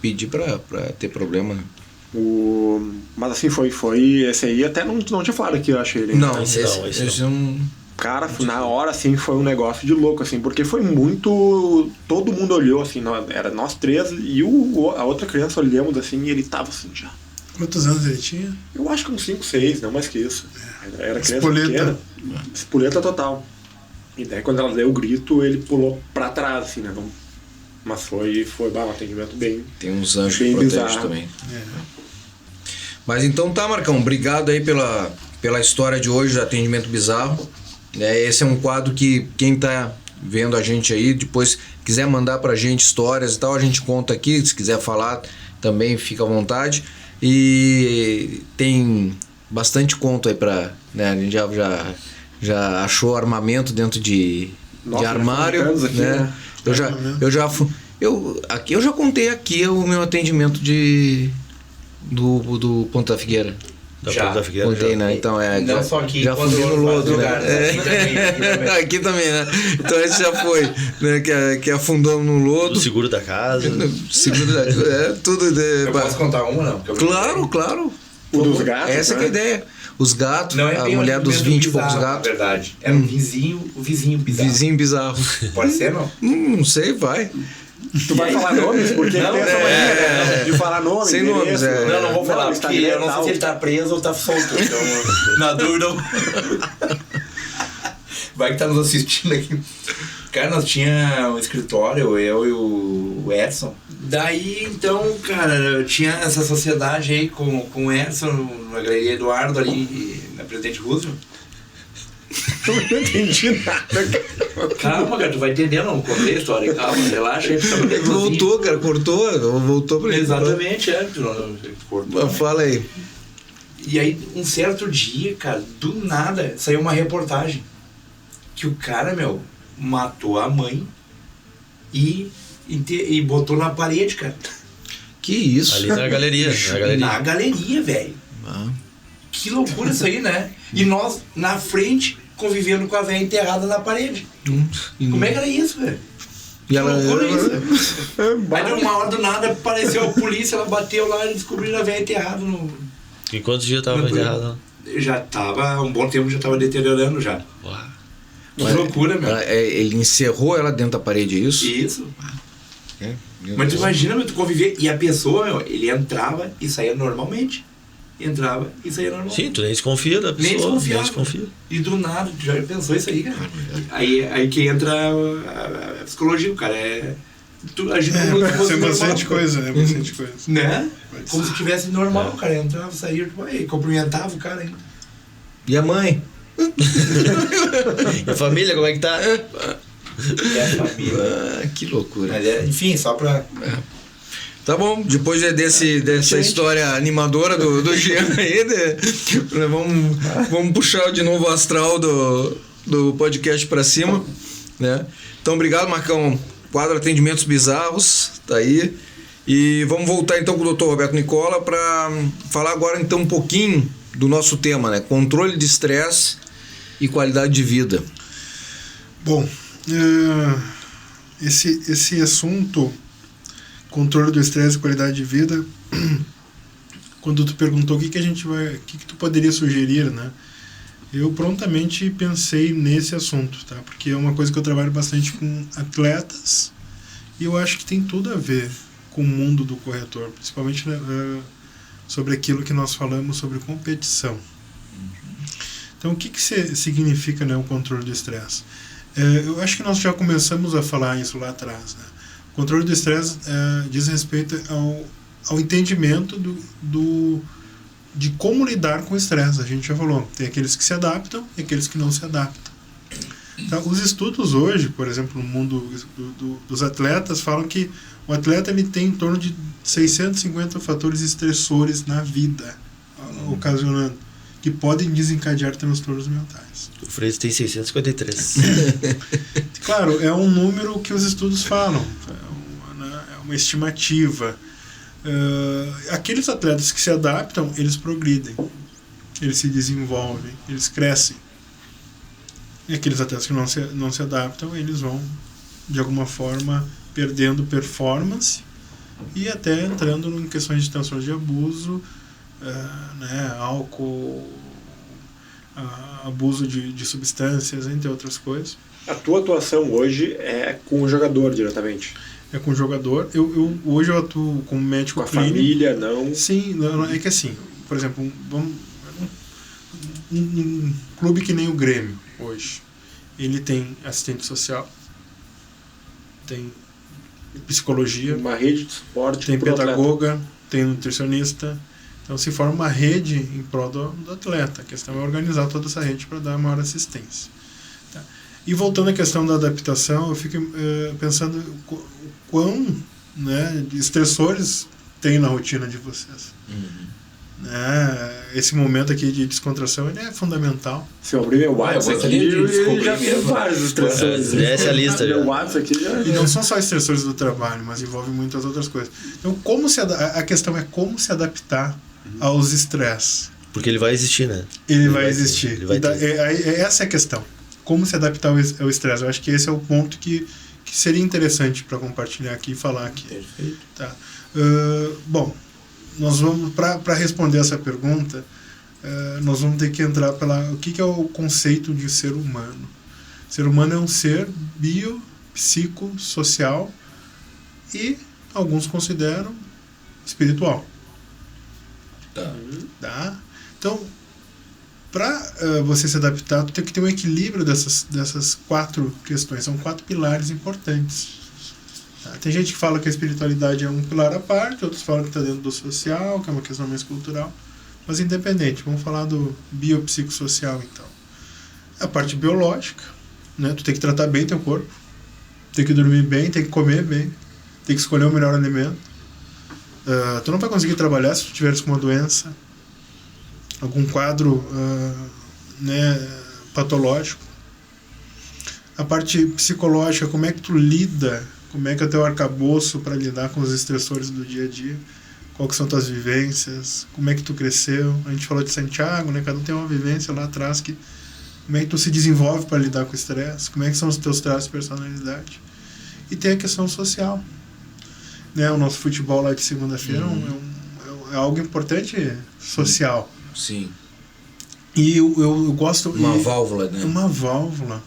pedir para ter problema, né? Mas assim, foi esse aí, até não tinha falado que eu achei ele. Não, esse não. Cara, na hora, assim, foi um negócio de louco, assim, porque foi muito... Todo mundo olhou, assim, era nós três e a outra criança olhamos, assim, e ele tava assim, já. Quantos anos ele tinha? Eu acho que uns 5, 6, não mais que isso. Era criança Espoleta. pequena. Espoleta total. E daí, quando ela deu o grito, ele pulou pra trás, assim, né? Mas foi um atendimento bem... Tem uns anjos bem que protegem bizarro também. Mas então tá, Marcão, obrigado aí pela história de hoje, atendimento bizarro. Esse é um quadro que quem tá vendo a gente aí, depois quiser mandar pra gente histórias e tal, a gente conta aqui, se quiser falar também fica à vontade. E tem bastante conto aí pra... Né, a gente já achou armamento dentro de armário, aqui, né? Eu já contei aqui o meu atendimento do Ponta da Figueira. Da Figueira. Contei, né? Então Não só aqui, já quando fui no lodo, né? lugares, Aqui também, né? Então esse já foi, né? Que afundou no lodo. Do seguro da casa. Seguro tudo. Eu posso contar uma, não? Claro. O dos gatos, Essa né? que é a ideia. Os gatos, Não é a bem mulher dos 20 e poucos Na gatos. verdade. Era um vizinho bizarro. Vizinho bizarro. Pode ser, não? Não sei, vai. Tu vai falar nomes? Porque Não, tem essa mania, né? De falar nomes. Sem nomes, endereço. Não vou falar, porque Instagram eu não e sei tal. se ele tá preso ou tá solto. Então, na dúvida... Vai que tá nos assistindo aqui. Cara, nós tinha um escritório, eu e o Edson. Daí, então, cara, eu tinha essa sociedade aí com o Edson, na Galeria Eduardo, ali na Presidente Roosevelt. Eu não entendi nada. Calma, cara, tu vai entender, não contei a história, calma, relaxa aí. Voltou, cara, voltou pra ele. Exatamente, tu não cortou. Fala aí. E aí, um certo dia, cara, do nada, saiu uma reportagem que o cara, matou a mãe e botou na parede, cara. Que isso? Ali na galeria. Na galeria, velho. Que loucura isso aí, né? E nós, na frente, convivendo com a velha enterrada na parede. Como é que era isso, velho? E ela... Que loucura isso. Aí, de uma hora do nada, apareceu a polícia, ela bateu lá e descobriram a velha enterrada no... E quantos dias tava enterrado? Já tava, um bom tempo já tava deteriorando já. Uau. Que loucura, meu. Ele encerrou ela dentro da parede, é isso? Isso. Mas tu imagina, tu conviver. E a pessoa, ele entrava e saía normalmente. Entrava e saía normalmente. Sim, tu nem desconfia da pessoa. Nem desconfia. E do nada, tu já pensou isso aí, cara. Aí que entra a psicologia, cara. Tu agindo como se fosse Tem normal. bastante coisa, né? Bastante coisa. Né? Como se tivesse normal, cara. Entrava, saía, cumprimentava o cara ainda. E a mãe? E a família, como é que tá? É a família. Que loucura. Mas enfim, só pra... Tá bom, depois dessa história animadora do Jean aí, né, vamos puxar de novo o astral do podcast pra cima, né? Então, obrigado, Marcão. Quadro Atendimentos Bizarros, tá aí. E vamos voltar então com o Dr. Roberto Nicola para falar agora então um pouquinho do nosso tema, né? Controle de estresse E qualidade de vida? Bom, esse assunto, controle do estresse e qualidade de vida, quando tu perguntou o que tu poderia sugerir, né? Eu prontamente pensei nesse assunto, tá? Porque é uma coisa que eu trabalho bastante com atletas e eu acho que tem tudo a ver com o mundo do corretor, principalmente sobre aquilo que nós falamos sobre competição. Então, o que significa, né, o controle do estresse? Eu acho que nós já começamos a falar isso lá atrás, né? O controle do estresse diz respeito ao entendimento de como lidar com o estresse. A gente já falou, tem aqueles que se adaptam e aqueles que não se adaptam. Então, os estudos hoje, por exemplo, no mundo dos atletas, falam que o atleta ele tem em torno de 650 fatores estressores na vida, ocasionando, que podem desencadear transtornos mentais. O Freitas tem 653. Claro, é um número que os estudos falam, é uma estimativa. Aqueles atletas que se adaptam, eles progridem, eles se desenvolvem, eles crescem. E aqueles atletas que não se adaptam, eles vão, de alguma forma, perdendo performance e até entrando em questões de transtorno de abuso, né, álcool, abuso de substâncias, entre outras coisas. A tua atuação hoje é com o jogador diretamente? É com o jogador. Hoje eu atuo como médico clínico. Com a família, não? Sim, é que assim, por exemplo, um clube que nem o Grêmio hoje, ele tem assistente social, tem psicologia, uma rede de suporte, tem pedagoga, tem nutricionista. Então se forma uma rede em prol do atleta. A questão é organizar toda essa rede para dar maior assistência. Tá? E voltando à questão da adaptação, eu fico pensando o quão, né, estressores tem na rotina de vocês. Esse momento aqui de descontração ele é fundamental. Se eu abrir meu WhatsApp aqui, eu já tenho vários estressores. Essa é a lista. Meu WhatsApp aqui já... E não são só estressores do trabalho, mas envolvem muitas outras coisas. Então, a questão é como se adaptar aos estresses. Porque ele vai existir, né? Ele vai existir. Ele vai essa é a questão. Como se adaptar ao estresse. Eu acho que esse é o ponto que seria interessante para compartilhar aqui e falar aqui. Perfeito. Tá. Bom, nós vamos, para responder essa pergunta, nós vamos ter que entrar o que é o conceito de ser humano. Ser humano é um ser psicossocial e alguns consideram espiritual. Tá? Então, para você se adaptar, tu tem que ter um equilíbrio dessas 4 questões. São 4 pilares importantes. Tá? Tem gente que fala que a espiritualidade é um pilar à parte, outros falam que está dentro do social, que é uma questão mais cultural. Mas independente, vamos falar do biopsicossocial então. A parte biológica, né? Tu tem que tratar bem teu corpo, tem que dormir bem, tem que comer bem, tem que escolher o melhor alimento. Tu não vai conseguir trabalhar se tu tiveres com uma doença, algum quadro patológico. A parte psicológica, como é que tu lida, como é que é o teu arcabouço para lidar com os estressores do dia a dia, quais são tuas vivências, como é que tu cresceu. A gente falou de Santiago, né? Cada um tem uma vivência lá atrás, como é que tu se desenvolve para lidar com o estresse, como é que são os teus traços de personalidade. E tem a questão social. Né, o nosso futebol lá de segunda-feira é algo importante social. Sim. E eu gosto... Uma válvula, né? Uma válvula.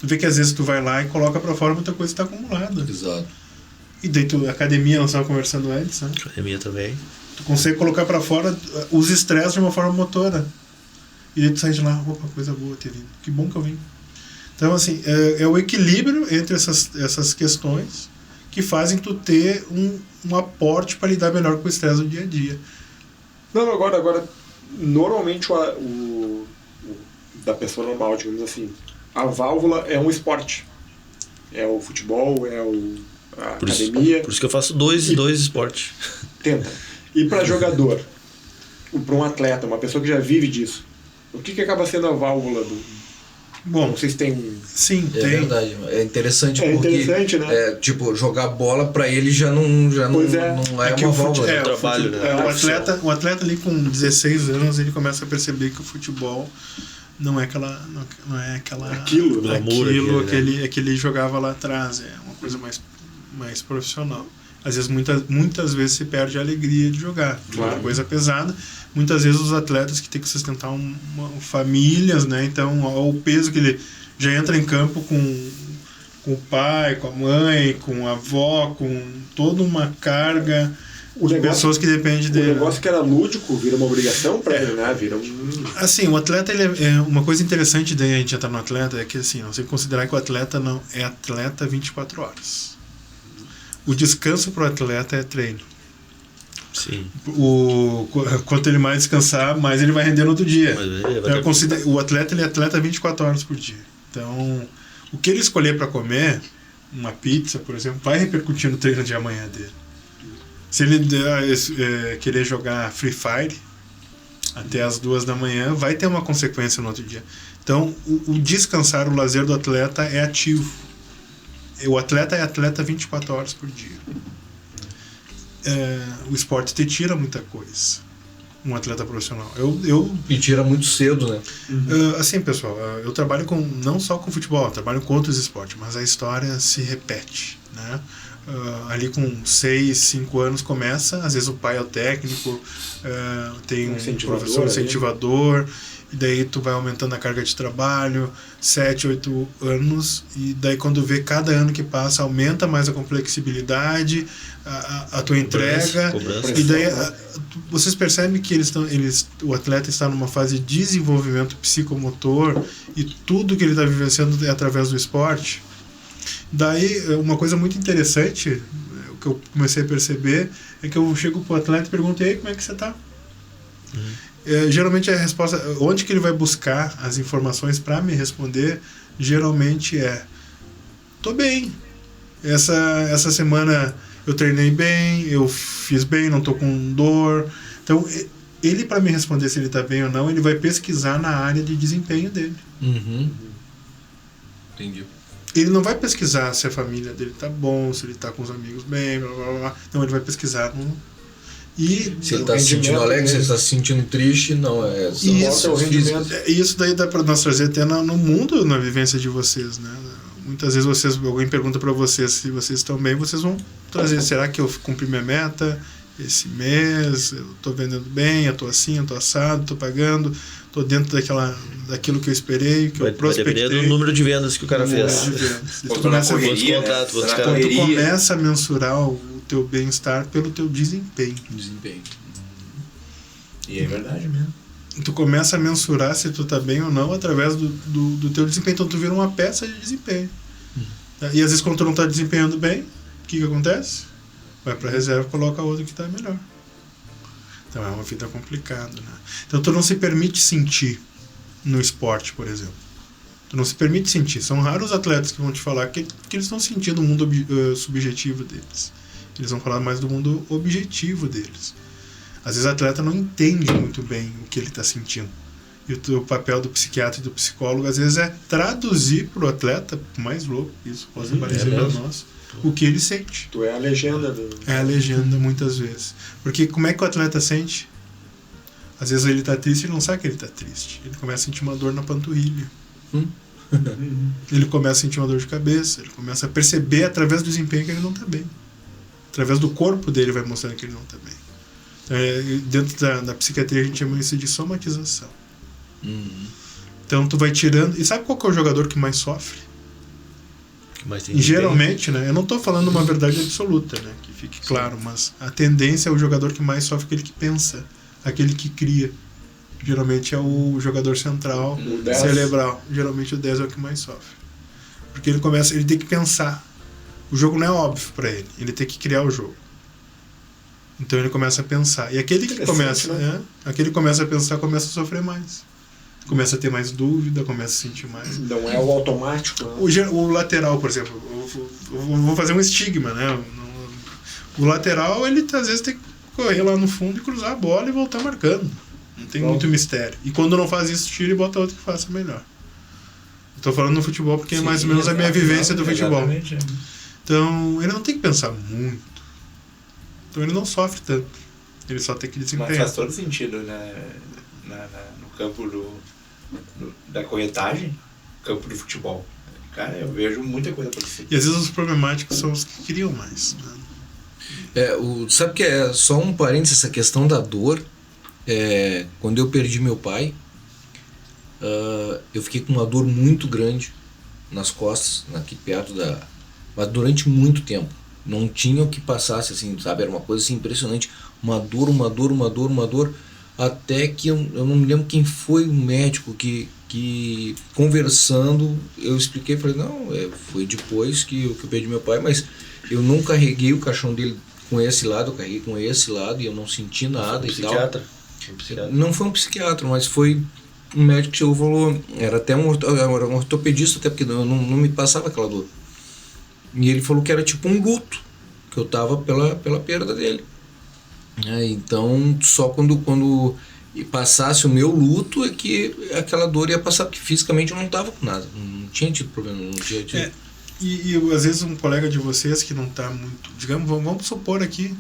Tu vê que às vezes tu vai lá e coloca pra fora, muita coisa está acumulada. Exato. E daí a academia, nós estávamos conversando antes, né? Academia também. Tu consegue colocar pra fora os estresses de uma forma motora. E daí tu sai de lá, opa, coisa boa ter vindo. Que bom que eu vim. Então, assim, é o equilíbrio entre essas questões que fazem tu ter um aporte para lidar melhor com o estresse do dia a dia. Não, agora normalmente o da pessoa normal, digamos assim, a válvula é um esporte. É o futebol, é a academia. Por isso que eu faço dois esportes. Tenta. E para jogador, para um atleta, uma pessoa que já vive disso, o que acaba sendo a válvula do... Bom, não sei se tem... Sim, tem. É verdade. É interessante porque... interessante, né? Tipo, jogar bola pra ele já não é uma válvula. É trabalho, né? O atleta ali com 16 anos, ele começa a perceber que o futebol não é aquilo, que ele jogava lá atrás. É uma coisa mais profissional. Às vezes, muitas vezes se perde a alegria de jogar. Claro. É uma coisa pesada. Muitas vezes os atletas que têm que sustentar famílias, né? Então, o peso que ele já entra em campo com o pai, com a mãe, com a avó, com toda uma carga de pessoas que dependem dele. O negócio que era lúdico vira uma obrigação para ele, né? Assim, o atleta, uma coisa interessante daí a gente entrar no atleta é que, assim, você tem que considerar que o atleta não é atleta 24 horas. O descanso para o atleta é treino. Sim. Quanto ele mais descansar, mais ele vai render no outro dia. O atleta, ele é atleta 24 horas por dia. Então, o que ele escolher para comer, uma pizza, por exemplo, vai repercutir no treino de amanhã dele. Se ele querer jogar Free Fire até as 2 da manhã, vai ter uma consequência no outro dia. Então, o descansar, o lazer do atleta é ativo. O atleta é atleta 24 horas por dia. O esporte te tira muita coisa. Um atleta profissional. E tira muito cedo, né? Assim, pessoal, eu trabalho não só com futebol, eu trabalho com outros esportes, mas a história se repete, né? Ali com 6, 5 anos começa, às vezes o pai é o técnico, tem um professor incentivador, e daí tu vai aumentando a carga de trabalho, 7, 8 anos, e daí quando vê cada ano que passa, aumenta mais a complexibilidade, a tua entrega, e daí vocês percebem que o atleta está numa fase de desenvolvimento psicomotor, e tudo que ele está vivenciando é através do esporte. Daí, uma coisa muito interessante, o que eu comecei a perceber, é que eu chego pro atleta e pergunto, e aí, como é que você está? Geralmente a resposta, onde que ele vai buscar as informações para me responder, geralmente tô bem. Essa semana eu treinei bem, eu fiz bem, não tô com dor. Então, ele, para me responder se ele está bem ou não, ele vai pesquisar na área de desempenho dele. Entendi. Ele não vai pesquisar se a família dele tá bom, se ele tá com os amigos bem, blá, blá, blá. Não, ele vai pesquisar se ele tá se sentindo alegre, se ele tá se sentindo triste, não é... Isso daí dá para nós trazer até no mundo, na vivência de vocês, né? Muitas vezes alguém pergunta para vocês se vocês estão bem, vocês vão trazer, será que eu cumpri minha meta esse mês, eu tô vendendo bem, eu tô assim, eu tô assado, tô pagando, tô dentro daquilo que eu esperei, que eu prospectei. Vai depender do número de vendas que o cara fez. Tu começa a mensurar o teu bem-estar pelo teu desempenho. E é verdade mesmo. Tu começa a mensurar se tu tá bem ou não através do teu desempenho. Então tu vira uma peça de desempenho. E às vezes quando tu não tá desempenhando bem, o que acontece? Vai pra reserva e coloca outro que tá melhor. Então é uma vida complicada, né? Então tu não se permite sentir no esporte, por exemplo. Tu não se permite sentir. São raros os atletas que vão te falar que eles estão sentindo o mundo subjetivo deles. Eles vão falar mais do mundo objetivo deles. Às vezes o atleta não entende muito bem o que ele está sentindo. E o papel do psiquiatra e do psicólogo, às vezes, é traduzir para o atleta, mais louco, isso pode parecer para nós, o que ele sente. Tu é a legenda. É a legenda, muitas vezes. Porque como é que o atleta sente? Às vezes ele está triste e não sabe que ele está triste. Ele começa a sentir uma dor na panturrilha. Ele começa a sentir uma dor de cabeça. Ele começa a perceber através do desempenho que ele não está bem. Através do corpo dele vai mostrando que ele não está bem. Dentro da psiquiatria a gente chama isso de somatização. Então tu vai tirando. E sabe qual que é o jogador que mais sofre? Geralmente, né? Eu não estou falando uma verdade absoluta, né? Que fique claro, mas a tendência é o jogador que mais sofre, aquele que pensa, aquele que cria. Geralmente é o jogador central, cerebral. Geralmente o 10 é o que mais sofre. Porque ele tem que pensar. O jogo não é óbvio para ele. Ele tem que criar o jogo. Então ele começa a pensar. E aquele que começa, né? Aquele que começa a pensar começa a sofrer mais. Começa a ter mais dúvida, começa a sentir mais. Não é o automático. Né? O lateral, por exemplo, eu vou fazer um estigma, né? O lateral, ele às vezes tem que correr lá no fundo e cruzar a bola e voltar marcando. Não tem muito mistério. E quando não faz isso, tira e bota outro que faça melhor. Estou falando no futebol porque é mais ou menos a minha vivência do futebol. Exatamente. Então, ele não tem que pensar muito. Então ele não sofre tanto. Ele só tem que desempenhar. Mas faz todo sentido, né? No campo da corretagem, campo de futebol. Cara, eu vejo muita coisa parecida. E às vezes os problemáticos são os que queriam mais, né? Sabe que é só um parênteses, essa questão da dor. Quando eu perdi meu pai, eu fiquei com uma dor muito grande nas costas, aqui perto mas durante muito tempo. Não tinha o que passasse, assim, sabe? Era uma coisa assim, impressionante. Uma dor, até que eu não me lembro quem foi o médico que conversando, eu expliquei, falei, não, foi depois que eu perdi meu pai, mas eu não carreguei o caixão dele com esse lado, eu carreguei com esse lado e eu não senti nada e tal. Não foi um psiquiatra, mas foi um médico que chegou e falou, era até um ortopedista, até porque não me passava aquela dor. E ele falou que era tipo um luto, que eu tava pela perda dele. Então, só quando passasse o meu luto é que aquela dor ia passar, porque fisicamente eu não tava com nada, não tinha tido problema, não tinha tido. E às vezes um colega de vocês que não tá muito, digamos, vamos supor aqui,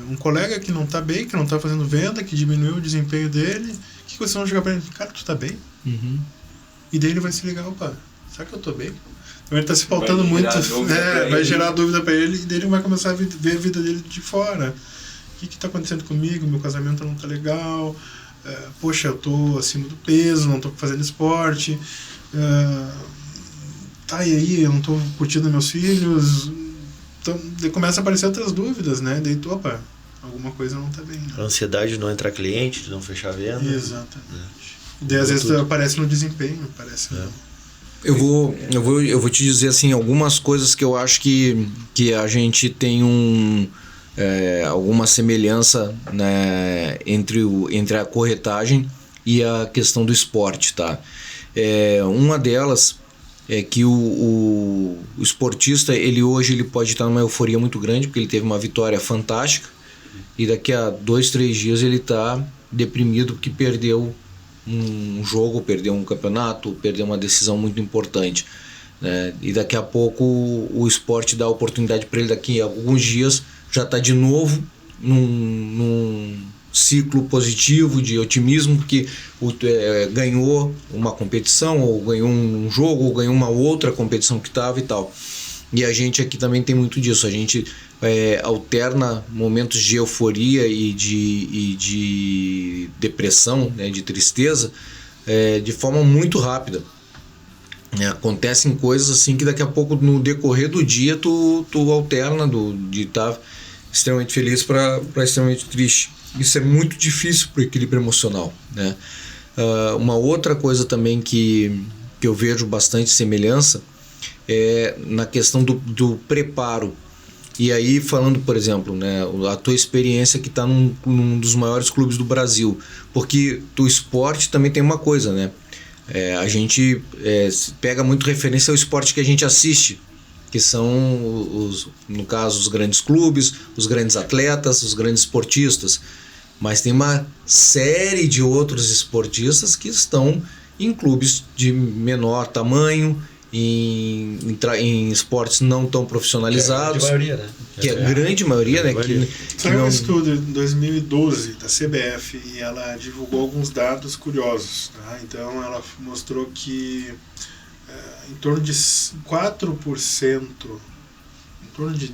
um colega que não tá bem, que não tá fazendo venda, que diminuiu o desempenho dele, que vocês vão chegar pra ele, cara, tu tá bem? Uhum. E daí ele vai se ligar, opa, será que eu tô bem? Então ele tá se faltando muito, vai gerar dúvida pra ele, e daí ele vai começar a ver a vida dele de fora. O que tá acontecendo comigo? Meu casamento não tá legal, poxa, eu tô acima do peso, não tô fazendo esporte, e aí, eu não tô curtindo meus filhos. Então, daí começa a aparecer outras dúvidas, né? Daí, opa, alguma coisa não tá bem. Né? A ansiedade de não entrar cliente, de não fechar a venda. Exatamente. Daí, às vezes, aparece no desempenho, aparece... Eu vou te dizer assim, algumas coisas que eu acho que a gente tem alguma semelhança, né, entre a corretagem e a questão do esporte, tá? Uma delas é que o esportista, hoje ele pode estar numa euforia muito grande, porque ele teve uma vitória fantástica, e daqui a 2-3 dias ele está deprimido porque perdeu um jogo, perdeu um campeonato, perdeu uma decisão muito importante, né? E daqui a pouco o esporte dá a oportunidade para ele, daqui a alguns dias já está de novo num ciclo positivo de otimismo, porque ganhou uma competição, ou ganhou um jogo, ou ganhou uma outra competição que estava e tal. E a gente aqui também tem muito disso, a gente alterna momentos de euforia e de depressão, né, de tristeza, de forma muito rápida. Acontecem coisas assim que daqui a pouco, no decorrer do dia, tu alterna de estar extremamente feliz para extremamente triste. Isso é muito difícil para o equilíbrio emocional, né? Uma outra coisa também que eu vejo bastante semelhança é na questão do preparo. E aí, falando, por exemplo, né, a tua experiência que está num dos maiores clubes do Brasil, porque o esporte também tem uma coisa, né? A gente pega muito referência ao esporte que a gente assiste, que são, no caso, os grandes clubes, os grandes atletas, os grandes esportistas. Mas tem uma série de outros esportistas que estão em clubes de menor tamanho, em esportes não tão profissionalizados. Que é a grande maioria, né? Que é a grande maioria, né? Saiu um estudo em 2012 da CBF e ela divulgou alguns dados curiosos, tá? Então ela mostrou que em torno de 4%, em torno de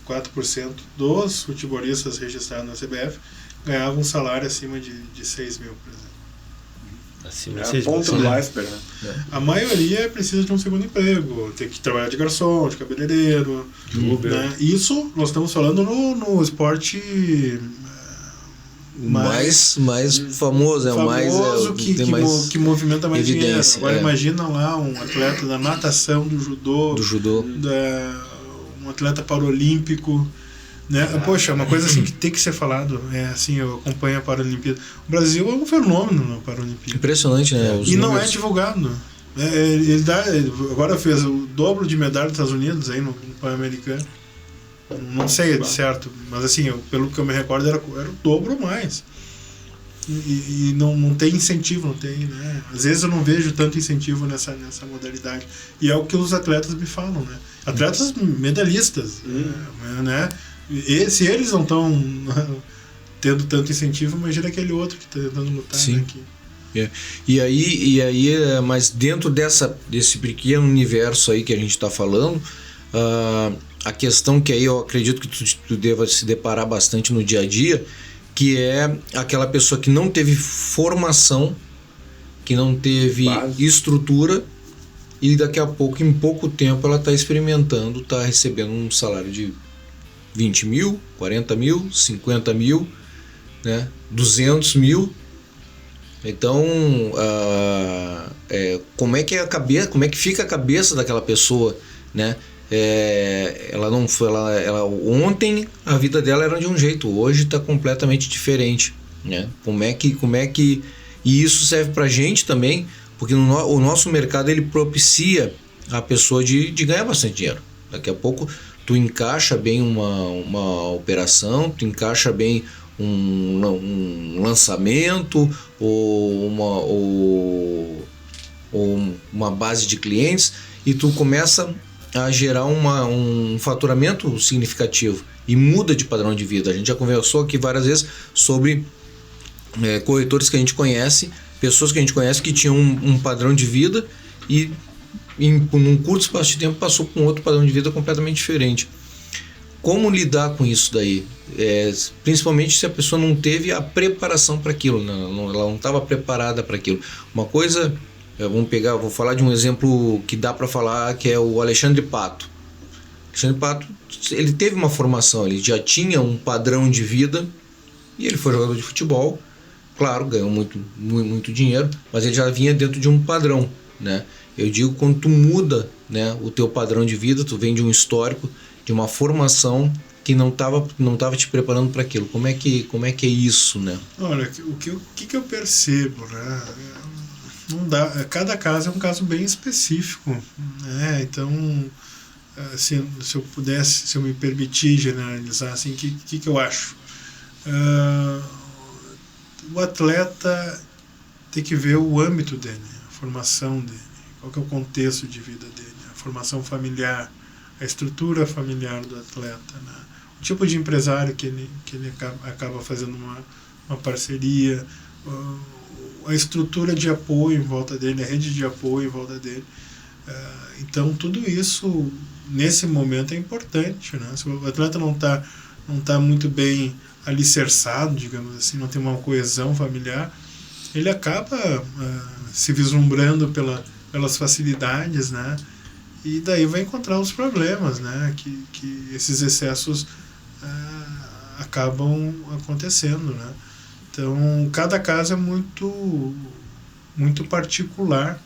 4% dos futebolistas registrados na CBF ganhavam um salário acima de 6 mil, por exemplo. Acima de 6 mil. Ponto do iceberg, né? A maioria precisa de um segundo emprego, tem que trabalhar de garçom, de cabeleireiro, né? Isso nós estamos falando no esporte mais famoso, que movimenta mais dinheiro. Evidência, Agora imagina lá um atleta da natação, do judô. Um atleta paralímpico, né? Poxa, uma coisa assim que tem que ser falado. Assim, eu acompanho a Paralimpíada. O Brasil é um fenômeno na Paralimpíada. Impressionante, né? E não é divulgado. Ele agora fez o dobro de medalha dos Estados Unidos aí no Pan-Americano. Não sei de certo, mas assim, pelo que eu me recordo, era o dobro ou mais. E não tem incentivo, não tem, né? Às vezes eu não vejo tanto incentivo nessa modalidade. E é o que os atletas me falam, né? Atletas medalhistas, né? E se eles não estão tendo tanto incentivo, imagina aquele outro que está tentando lutar. Sim. Né, E aí, mas dentro desse pequeno universo aí que a gente está falando, a questão que aí eu acredito que tu deva se deparar bastante no dia a dia, que é aquela pessoa que não teve formação, que não teve estrutura, e daqui a pouco, em pouco tempo, ela está experimentando, está recebendo um salário de 20 mil, 40 mil, 50 mil, né, 200 mil. Então, como é que fica a cabeça daquela pessoa, né? Ontem a vida dela era de um jeito, hoje está completamente diferente, né? Como é que e isso serve para a gente também, porque o nosso mercado ele propicia a pessoa de ganhar bastante dinheiro. Daqui a pouco tu encaixa bem uma operação, tu encaixa bem um lançamento ou uma base de clientes, e tu começa a gerar um faturamento significativo e muda de padrão de vida. A gente já conversou aqui várias vezes sobre corretores que a gente conhece, pessoas que a gente conhece que tinham um padrão de vida e num curto espaço de tempo passou para um outro padrão de vida completamente diferente. Como lidar com isso daí? Principalmente se a pessoa não teve a preparação para aquilo, ela não estava preparada para aquilo. Uma coisa, vou falar de um exemplo que dá para falar, que é o Alexandre Pato. Alexandre Pato, ele teve uma formação, ele já tinha um padrão de vida e ele foi jogador de futebol. Claro, ganhou muito, muito dinheiro, mas ele já vinha dentro de um padrão, né? Eu digo, quando tu muda, né, o teu padrão de vida, tu vem de um histórico, de uma formação que não tava te preparando para aquilo. Como é que é isso, né? Olha, o que eu percebo, né? Não dá, cada caso é um caso bem específico, né? Então, se eu me permitir generalizar, assim, o que eu acho? O atleta tem que ver o âmbito dele, a formação dele, qual que é o contexto de vida dele, a formação familiar, a estrutura familiar do atleta, né? O tipo de empresário que ele acaba fazendo uma parceria, a estrutura de apoio em volta dele, a rede de apoio em volta dele. Então, tudo isso, nesse momento, é importante, né? Se o atleta não tá muito bem alicerçado, digamos assim, não tem uma coesão familiar, ele acaba se vislumbrando pelas facilidades, né? E daí vai encontrar os problemas, né? Que esses excessos acabam acontecendo, né? Então, cada caso é muito, muito particular,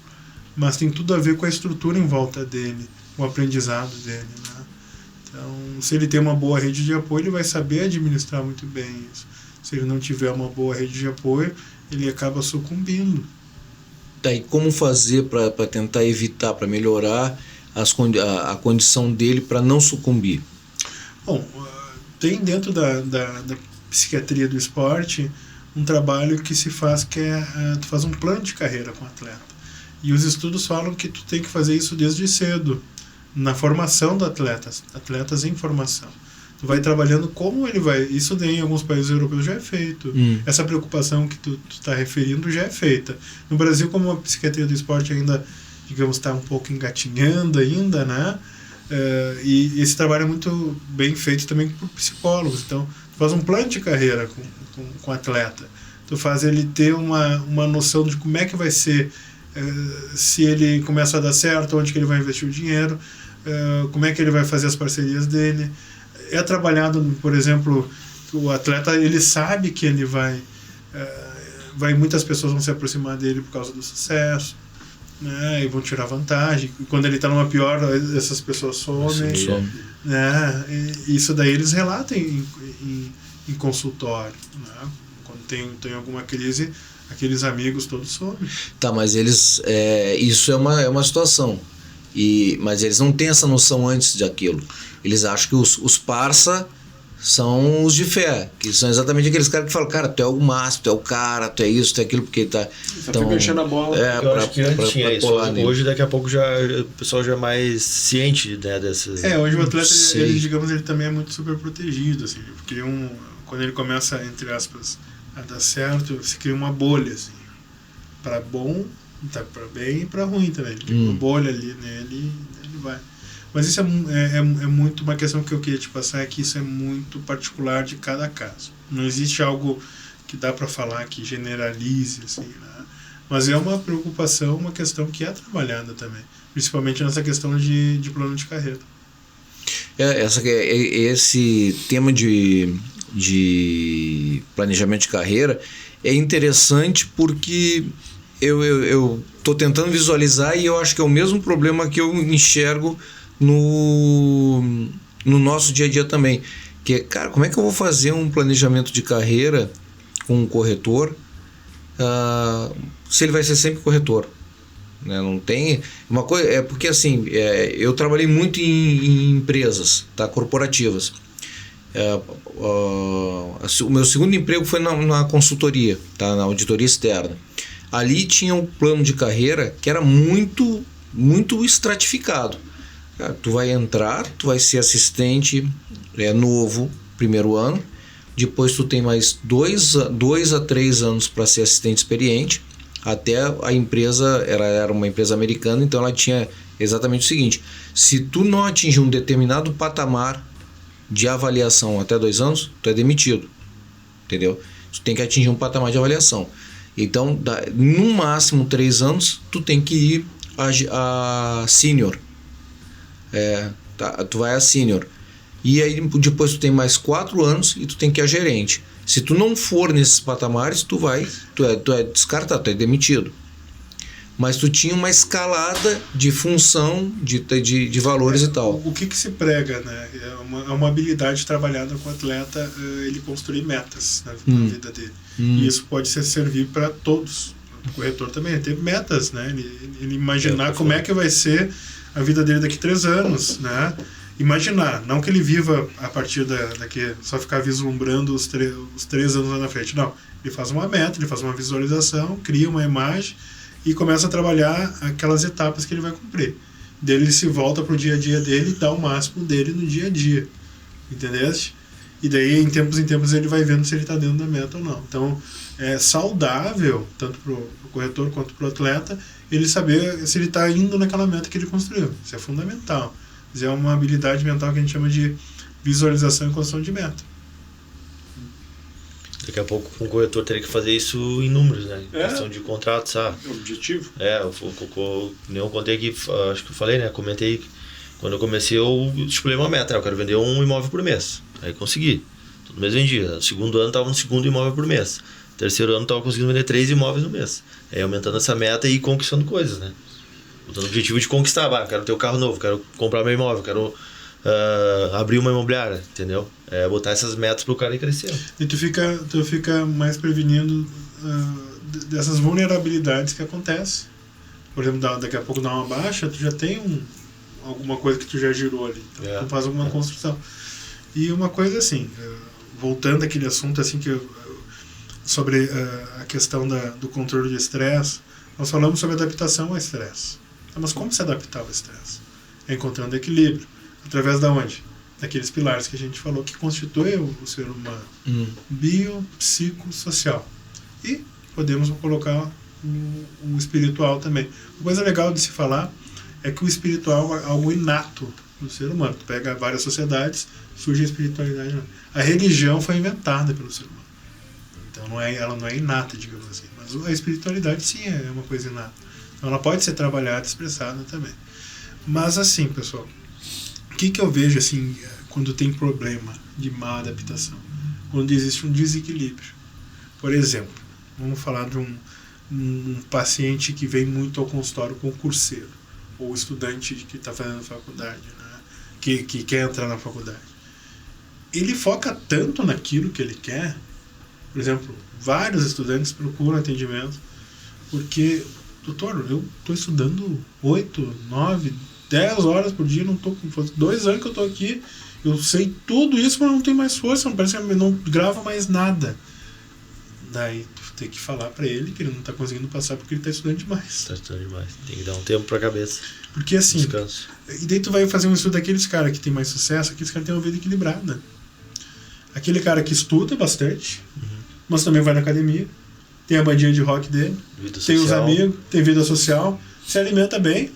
mas tem tudo a ver com a estrutura em volta dele, o aprendizado dele, né? Então, se ele tem uma boa rede de apoio, ele vai saber administrar muito bem isso. Se ele não tiver uma boa rede de apoio, ele acaba sucumbindo. Daí, como fazer para tentar evitar, para melhorar a condição dele para não sucumbir? Bom, tem dentro da psiquiatria do esporte um trabalho que se faz, que tu faz um plano de carreira com o atleta. E os estudos falam que tu tem que fazer isso desde cedo, na formação do atletas em formação. Tu vai trabalhando como ele vai... Isso daí em alguns países europeus já é feito. Essa preocupação que tu está referindo já é feita. No Brasil, como a psiquiatria do esporte ainda, digamos, está um pouco engatinhando ainda, né? E esse trabalho é muito bem feito também por psicólogos. Então, tu faz um plano de carreira com o atleta. Tu faz ele ter uma noção de como é que vai ser, se ele começa a dar certo, onde que ele vai investir o dinheiro, como é que ele vai fazer as parcerias dele. É trabalhado, por exemplo, o atleta, ele sabe que ele muitas pessoas vão se aproximar dele por causa do sucesso, né, e vão tirar vantagem. Quando ele está numa pior, essas pessoas somem, né, e isso daí eles relatam em consultório, né? Quando tem alguma crise, aqueles amigos todos somem. Tá, mas eles isso é uma situação, mas eles não têm essa noção antes daquilo. Eles acham que os parça são os de fé, que são exatamente aqueles caras que falam, cara, tu é o máximo, tu é o cara, tu é isso, tu é aquilo, porque tá... Só fica enchendo a bola. Eu acho que antes tinha isso. Hoje, daqui a pouco, o pessoal já é mais ciente, né, dessas... Hoje o atleta, ele, digamos, ele também é muito super protegido, assim, porque quando ele começa, entre aspas, a dar certo, se cria uma bolha, assim, para bom, tá, para bem e para ruim também. Uma bolha ali nele, ele vai. Mas isso é muito uma questão que eu queria te passar, é que isso é muito particular de cada caso. Não existe algo que dá para falar que generalize, assim, né? Mas é uma preocupação, uma questão que é trabalhada também, principalmente nessa questão de plano de carreira. Esse tema de planejamento de carreira é interessante porque eu tô tentando visualizar e eu acho que é o mesmo problema que eu enxergo no nosso dia a dia também, que é, cara, como é que eu vou fazer um planejamento de carreira com um corretor se ele vai ser sempre corretor, né? Não tem uma coisa, porque assim, eu trabalhei muito em empresas, tá, corporativas. O meu segundo emprego foi na consultoria, tá, na auditoria externa. Ali tinha um plano de carreira que era muito, muito estratificado. Tu vai entrar, tu vai ser assistente novo, primeiro ano, depois tu tem mais 2 a 3 anos para ser assistente experiente, até a empresa, era uma empresa americana, então ela tinha exatamente o seguinte: se tu não atingir um determinado patamar de avaliação até 2 anos, tu é demitido, entendeu? Tu tem que atingir um patamar de avaliação. Então, no máximo 3 anos, tu tem que ir a senior. Tu vai a senior. E aí depois tu tem mais 4 anos e tu tem que ir a gerente. Se tu não for nesses patamares, tu é descartado, tu é demitido. Mas tu tinha uma escalada de função, de valores e tal. O que se prega, né? É uma habilidade trabalhada com o atleta, ele construir metas na vida dele. E isso pode servir para todos. O corretor também ter metas, né? Ele imaginar como é que vai ser a vida dele daqui 3 anos, né? Imaginar, não que ele viva a partir daqui, só ficar vislumbrando os 3 anos lá na frente. Não, ele faz uma meta, ele faz uma visualização, cria uma imagem e começa a trabalhar aquelas etapas que ele vai cumprir. Dele ele se volta para o dia a dia dele e dá o máximo dele no dia a dia. Entendeste? E daí, em tempos ele vai vendo se ele está dentro da meta ou não. Então, é saudável, tanto para o corretor quanto para o atleta, ele saber se ele está indo naquela meta que ele construiu. Isso é fundamental. Isso é uma habilidade mental que a gente chama de visualização e construção de meta. Daqui a pouco um corretor teria que fazer isso em números, né? Questão de contrato, sabe? Objetivo. Eu contei aqui, acho que eu falei, né? Comentei, quando eu comecei eu estipulei uma meta, eu quero vender um imóvel por mês. Aí consegui. Todo mês vendia. No segundo ano estava no segundo imóvel por mês. No terceiro ano estava conseguindo vender 3 imóveis no mês. Aí aumentando essa meta e conquistando coisas, né? Botando o objetivo de conquistar. Quero ter um carro novo, quero comprar meu imóvel, quero abrir uma imobiliária, entendeu? Botar essas metas pro cara ir crescendo. E tu fica mais prevenindo dessas vulnerabilidades que acontecem. Por exemplo, daqui a pouco dá uma baixa, tu já tem alguma coisa que tu já girou ali. Então tu faz alguma construção. E uma coisa assim, voltando àquele assunto assim sobre a questão do controle de estresse, nós falamos sobre adaptação ao estresse. Mas como se adaptar ao estresse? Encontrando equilíbrio. Através da onde? Daqueles pilares que a gente falou que constituem o ser humano. Bio, psico, social. E podemos colocar o espiritual também. Uma coisa legal de se falar é que o espiritual é algo inato no ser humano. Tu pega várias sociedades, surge a espiritualidade. A religião foi inventada pelo ser humano. Então ela não é inata, digamos assim. Mas a espiritualidade sim é uma coisa inata. Então ela pode ser trabalhada, expressada também. Mas assim, pessoal, o que eu vejo assim quando tem problema de má adaptação? Quando existe um desequilíbrio. Por exemplo, vamos falar de um paciente que vem muito ao consultório concurseiro, ou estudante que está fazendo faculdade, né? que quer entrar na faculdade. Ele foca tanto naquilo que ele quer. Por exemplo, vários estudantes procuram atendimento porque, doutor, eu estou estudando 8, 9, 10 horas por dia, não tô com 2 anos que eu estou aqui Eu sei tudo isso, mas não tenho mais força, não parece que eu não gravo mais nada. Daí tu tem que falar pra ele que ele não tá conseguindo passar porque ele tá estudando demais. Tá estudando demais. Tem que dar um tempo pra cabeça. Porque assim, Descanso. e daí tu vai fazer um estudo daqueles caras que tem mais sucesso, aqueles caras têm uma vida equilibrada. Aquele cara que estuda bastante, mas também vai na academia, tem a bandinha de rock dele, Vida tem os social. amigos, tem vida social, se alimenta bem,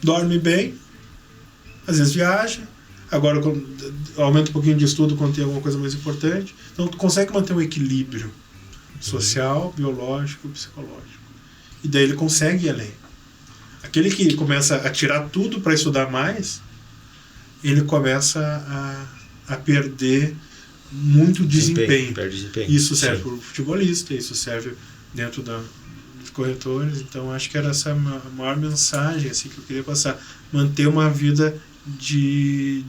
dorme bem, às vezes viaja, agora aumenta um pouquinho de estudo quando tem alguma coisa mais importante. Então tu consegue manter um equilíbrio social, biológico e psicológico. E daí ele consegue ir além. Aquele que começa a tirar tudo para estudar mais, ele começa a perder muito desempenho. Perde desempenho. Isso serve Sim. para o futebolista, isso serve dentro dos corretores. Então acho que era essa a maior mensagem assim, que eu queria passar. Manter uma vida de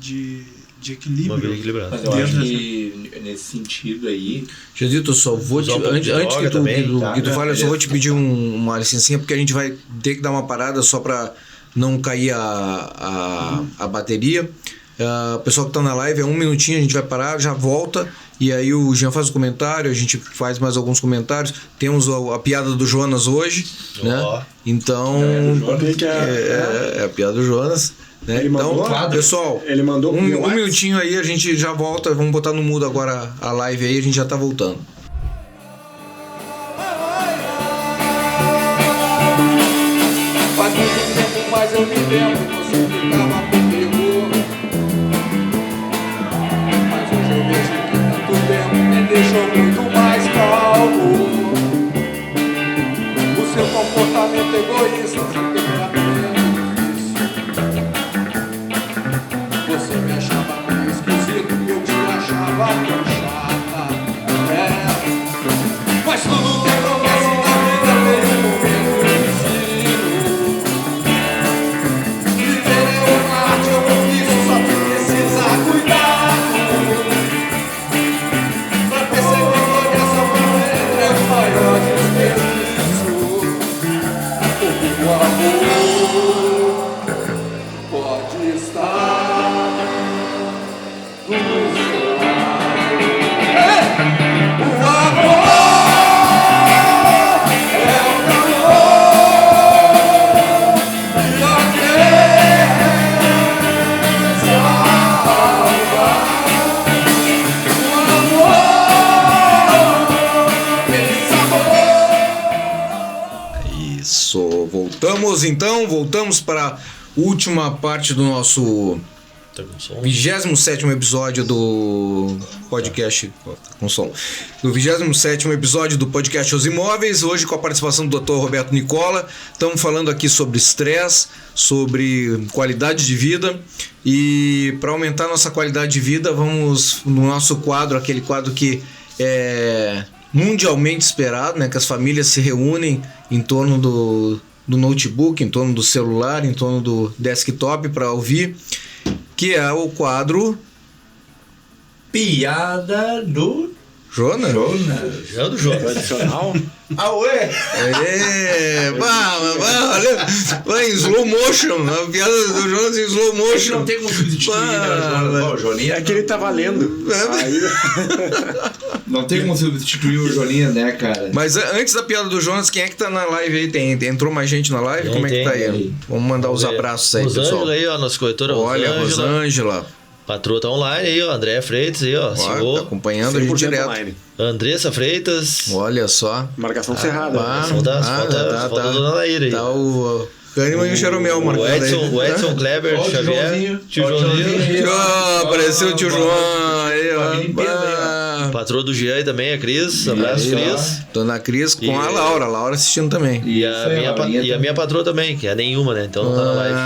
equilíbrio. Uma vida equilibrada. Mas eu acho que nesse sentido aí... Josito, eu só vou te... Usar um pouco Antes de droga que tu, também, que tu fale, eu só beleza. vou te pedir uma licencinha, porque a gente vai ter que dar uma parada só pra não cair a bateria. O pessoal que tá na live, é 1 minutinho, a gente vai parar, já volta. E aí o Jean faz o comentário, a gente faz mais alguns comentários. Temos a piada do Jonas hoje, né? Então... É a piada do Jonas. Né? Ele Então, mandou? pessoal, Ele mandou um no WhatsApp? minutinho aí, a gente já volta. Vamos botar no mudo agora a live aí, a gente já tá voltando. Faz muito tempo, mas eu me lembro, você ficava comigo. Mas hoje eu vejo que tanto tempo me deixou muito mais calmo. O seu comportamento egoísta sempre era difícil. Você me achava muito esquisito e eu te achava tão chata. Mas tudo que acontece na vida tem um momento de ensino. Viver é uma arte, é um ofício, só que precisa cuidado pra perceber que essa maneira é o maior desperdício. Porque o amor pode estar no seu lado. O amor é o calor e a Isso, voltamos para a última parte do nosso Tá com som? 27º episódio do podcast com som. Do 27º episódio do podcast Os Imóveis, hoje com a participação do Dr. Roberto Nicola. Estamos falando aqui sobre estresse, sobre qualidade de vida, e para aumentar nossa qualidade de vida, vamos no nosso quadro, aquele quadro que é mundialmente esperado, né, que as famílias se reúnem em torno do notebook, em torno do celular, em torno do desktop para ouvir, que é o quadro Piada do Jonas. Jonas. Já do jogo. Tradicional. Ah, ué? Vai em slow motion, a piada do Jonas em slow motion. Não tem como substituir, né, Jonas? Ó, o Joninha. É que ele tá valendo. Aí, Não tem como substituir o Joninha, né, cara? Mas antes da piada do Jonas, quem é que tá na live aí? Entrou mais gente na live? Tem, Como é que tá tem. aí? Vamos mandar os abraços aí, pessoal. Rosângela aí, ó, nossa corretora Olha, Rosângela. Rosângela. Patroa tá online aí, ó. André Freitas aí, ó. Ó, tá Chegou. acompanhando a gente 100% direto. online. Andressa Freitas. Olha só. Marcação cerrada. Ah, Falta tá, a dona Naira aí. Tá o Kahneman e o Jeromel marcando aí. O Edson Kleber, Ó, o Xavier. Joãozinho. Tio Ó, o Joãozinho. Joãozinho. Ó, apareceu o tio João aí, ó. limpeza aí, Bah. Patroa do Jean aí também, a Cris. Abraço, Aí, ó. Cris. Dona Cris com E- a Laura assistindo também. E Isso aí, a Laurinha minha também. patroa também, que é nenhuma, né? Então não tá na live.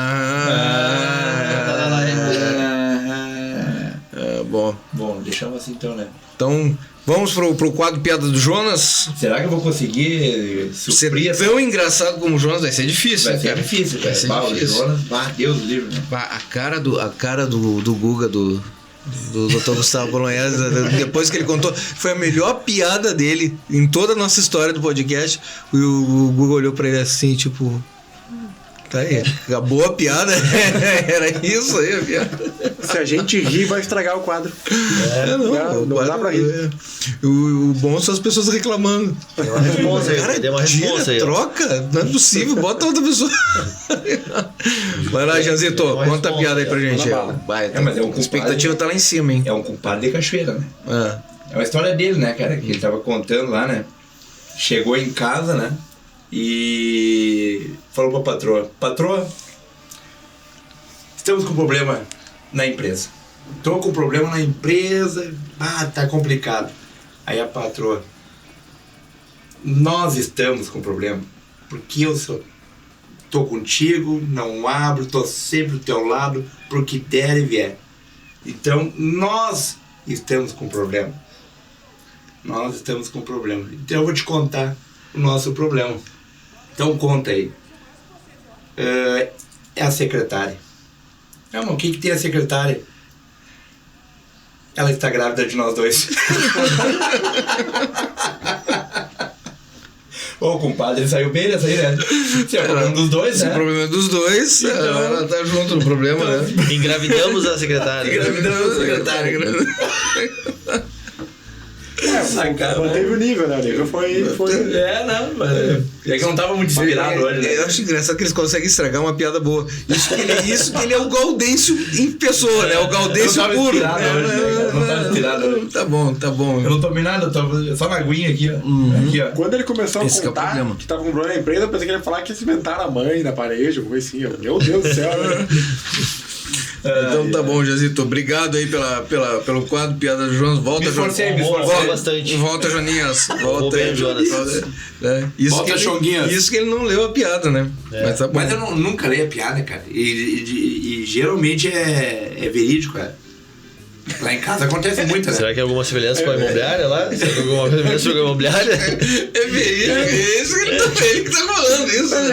Bom, Bom, deixamos assim então, né? então vamos pro quadro Piada do Jonas. Será que eu vou conseguir Ser suprir essa... tão engraçado como o Jonas vai ser difícil, Vai ser cara. difícil, Vai cara. ser Bah, o difícil. Jonas, Deus do livro, né? A cara do Guga, do Dr. Gustavo Bolognese, depois que ele contou, foi a melhor piada dele em toda a nossa história do podcast. E o Guga olhou pra ele assim, tipo... Tá aí. Acabou a piada. Era isso aí a piada. Se a gente rir, vai estragar o quadro. Não dá pra rir. O bom são as pessoas reclamando. Tem uma resposta aí. Cara, Tem uma resposta aí. troca? Não é possível. Bota outra pessoa. Vai lá, Janzito. Conta a piada aí pra gente. Vai, mas é um a expectativa tá lá em cima, hein? É um compadre de cachoeira, né? É. É uma história dele, né, cara? Que ele tava contando lá, né? Chegou em casa, né? E falou pra patroa: patroa, estamos com problema na empresa. Tô com problema na empresa. Tá complicado. Aí a patroa: nós estamos com problema. Porque eu tô contigo, não abro, tô sempre do teu lado, pro que der e vier. Então, nós estamos com problema. Nós estamos com problema. Então, eu vou te contar o nosso problema. Então, conta aí. É a secretária. Mas o que tem a secretária? Ela está grávida de nós dois. Ô, compadre, ele saiu bem dessa aí, né? Se é o problema dos dois, né? O problema dos dois, Então, ela tá junto no problema, né? Engravidamos a secretária. Engravidamos a secretária. Manteve o nível, né? O nível foi... Não, mas é que eu não tava muito inspirado hoje, né? Eu acho engraçado que eles conseguem estragar uma piada boa. Isso que ele é o Gaudêncio em pessoa, né? O Gaudêncio Eu não tava puro. inspirado hoje, né? Eu não tava inspirado hoje. Tá bom. Eu não tomei nada, eu tava só na aguinha aqui, ó. Aqui, ó. Quando ele começou a Esse que é o contar problema. que tava com problema na empresa, eu pensei que ele ia falar que cimentaram a mãe na parede, alguma coisa assim. Meu Deus do céu, né? Então tá bom, Jazito. Obrigado aí pelo quadro Piada do Jonas. Volta, Me esforcei, me esforcei. Volta bastante. Volta, Joninhas. Vou Volta bem, aí, Jonas. Volta, Chonguinhas. Isso que ele não leu a piada, né? Mas tá bom. Mas eu nunca leio a piada, cara. E geralmente é verídico, cara. Lá em casa acontece muito, né? Será que é alguma semelhança com a imobiliária lá? Será que é alguma semelhança com a imobiliária? É verídico, é isso que ele que tá falando. Isso. Eu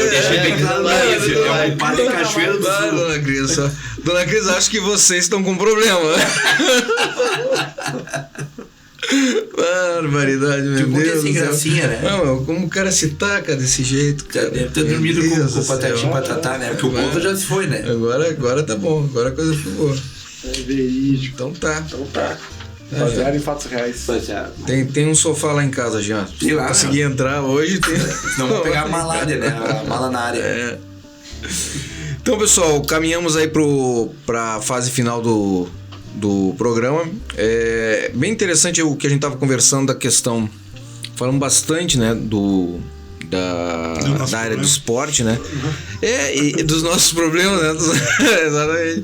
deixei bem claro lá isso. É um padre Cachoeira do Vai, Sul. Dona Cris. Dona Cris, acho que vocês estão com problema. Barbaridade, meu Tipo, Deus. sem do céu. gracinha, né? Não, como o cara se taca desse jeito, cara. Deve ter dormido com o Patatim Patatá, né? Porque o povo já se foi, né? Agora tá bom, agora a coisa ficou boa. É verídico. Então tá. Baseado em fatos reais. Tem um sofá lá em casa, Jean. Sei lá, Consegui entrar hoje. Senão vou pegar a malária, né? A mala na área. É. Então, pessoal, caminhamos aí pra fase final do programa. É bem interessante o que a gente tava conversando da questão, falando bastante, né, da área do esporte, né? E dos nossos problemas, né? Exatamente.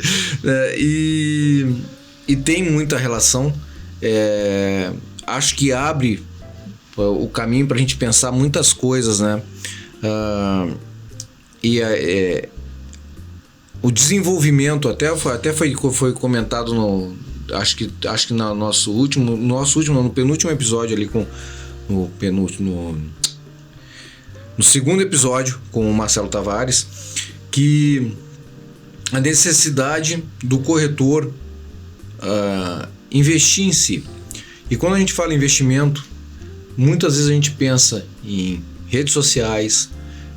E tem muita relação. Acho que abre o caminho pra gente pensar muitas coisas, né? O desenvolvimento até foi comentado no no penúltimo episódio ali no segundo episódio com o Marcelo Tavares, que a necessidade do corretor investir em si. E quando a gente fala em investimento, muitas vezes a gente pensa em redes sociais,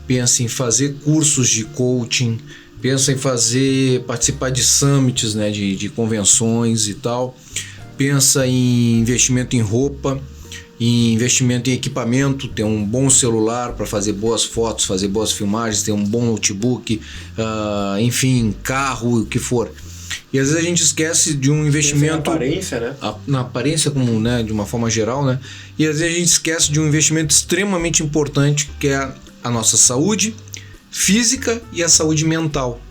pensa em fazer cursos de coaching, pensa em participar de summits, né, de convenções e tal, pensa em investimento em roupa, em investimento em equipamento, ter um bom celular para fazer boas fotos, fazer boas filmagens, ter um bom notebook, enfim, carro, o que for. E às vezes a gente esquece de um investimento... Na aparência, né? Na aparência, como, né, de uma forma geral, né? E às vezes a gente esquece de um investimento extremamente importante, que é a nossa saúde física e a saúde mental,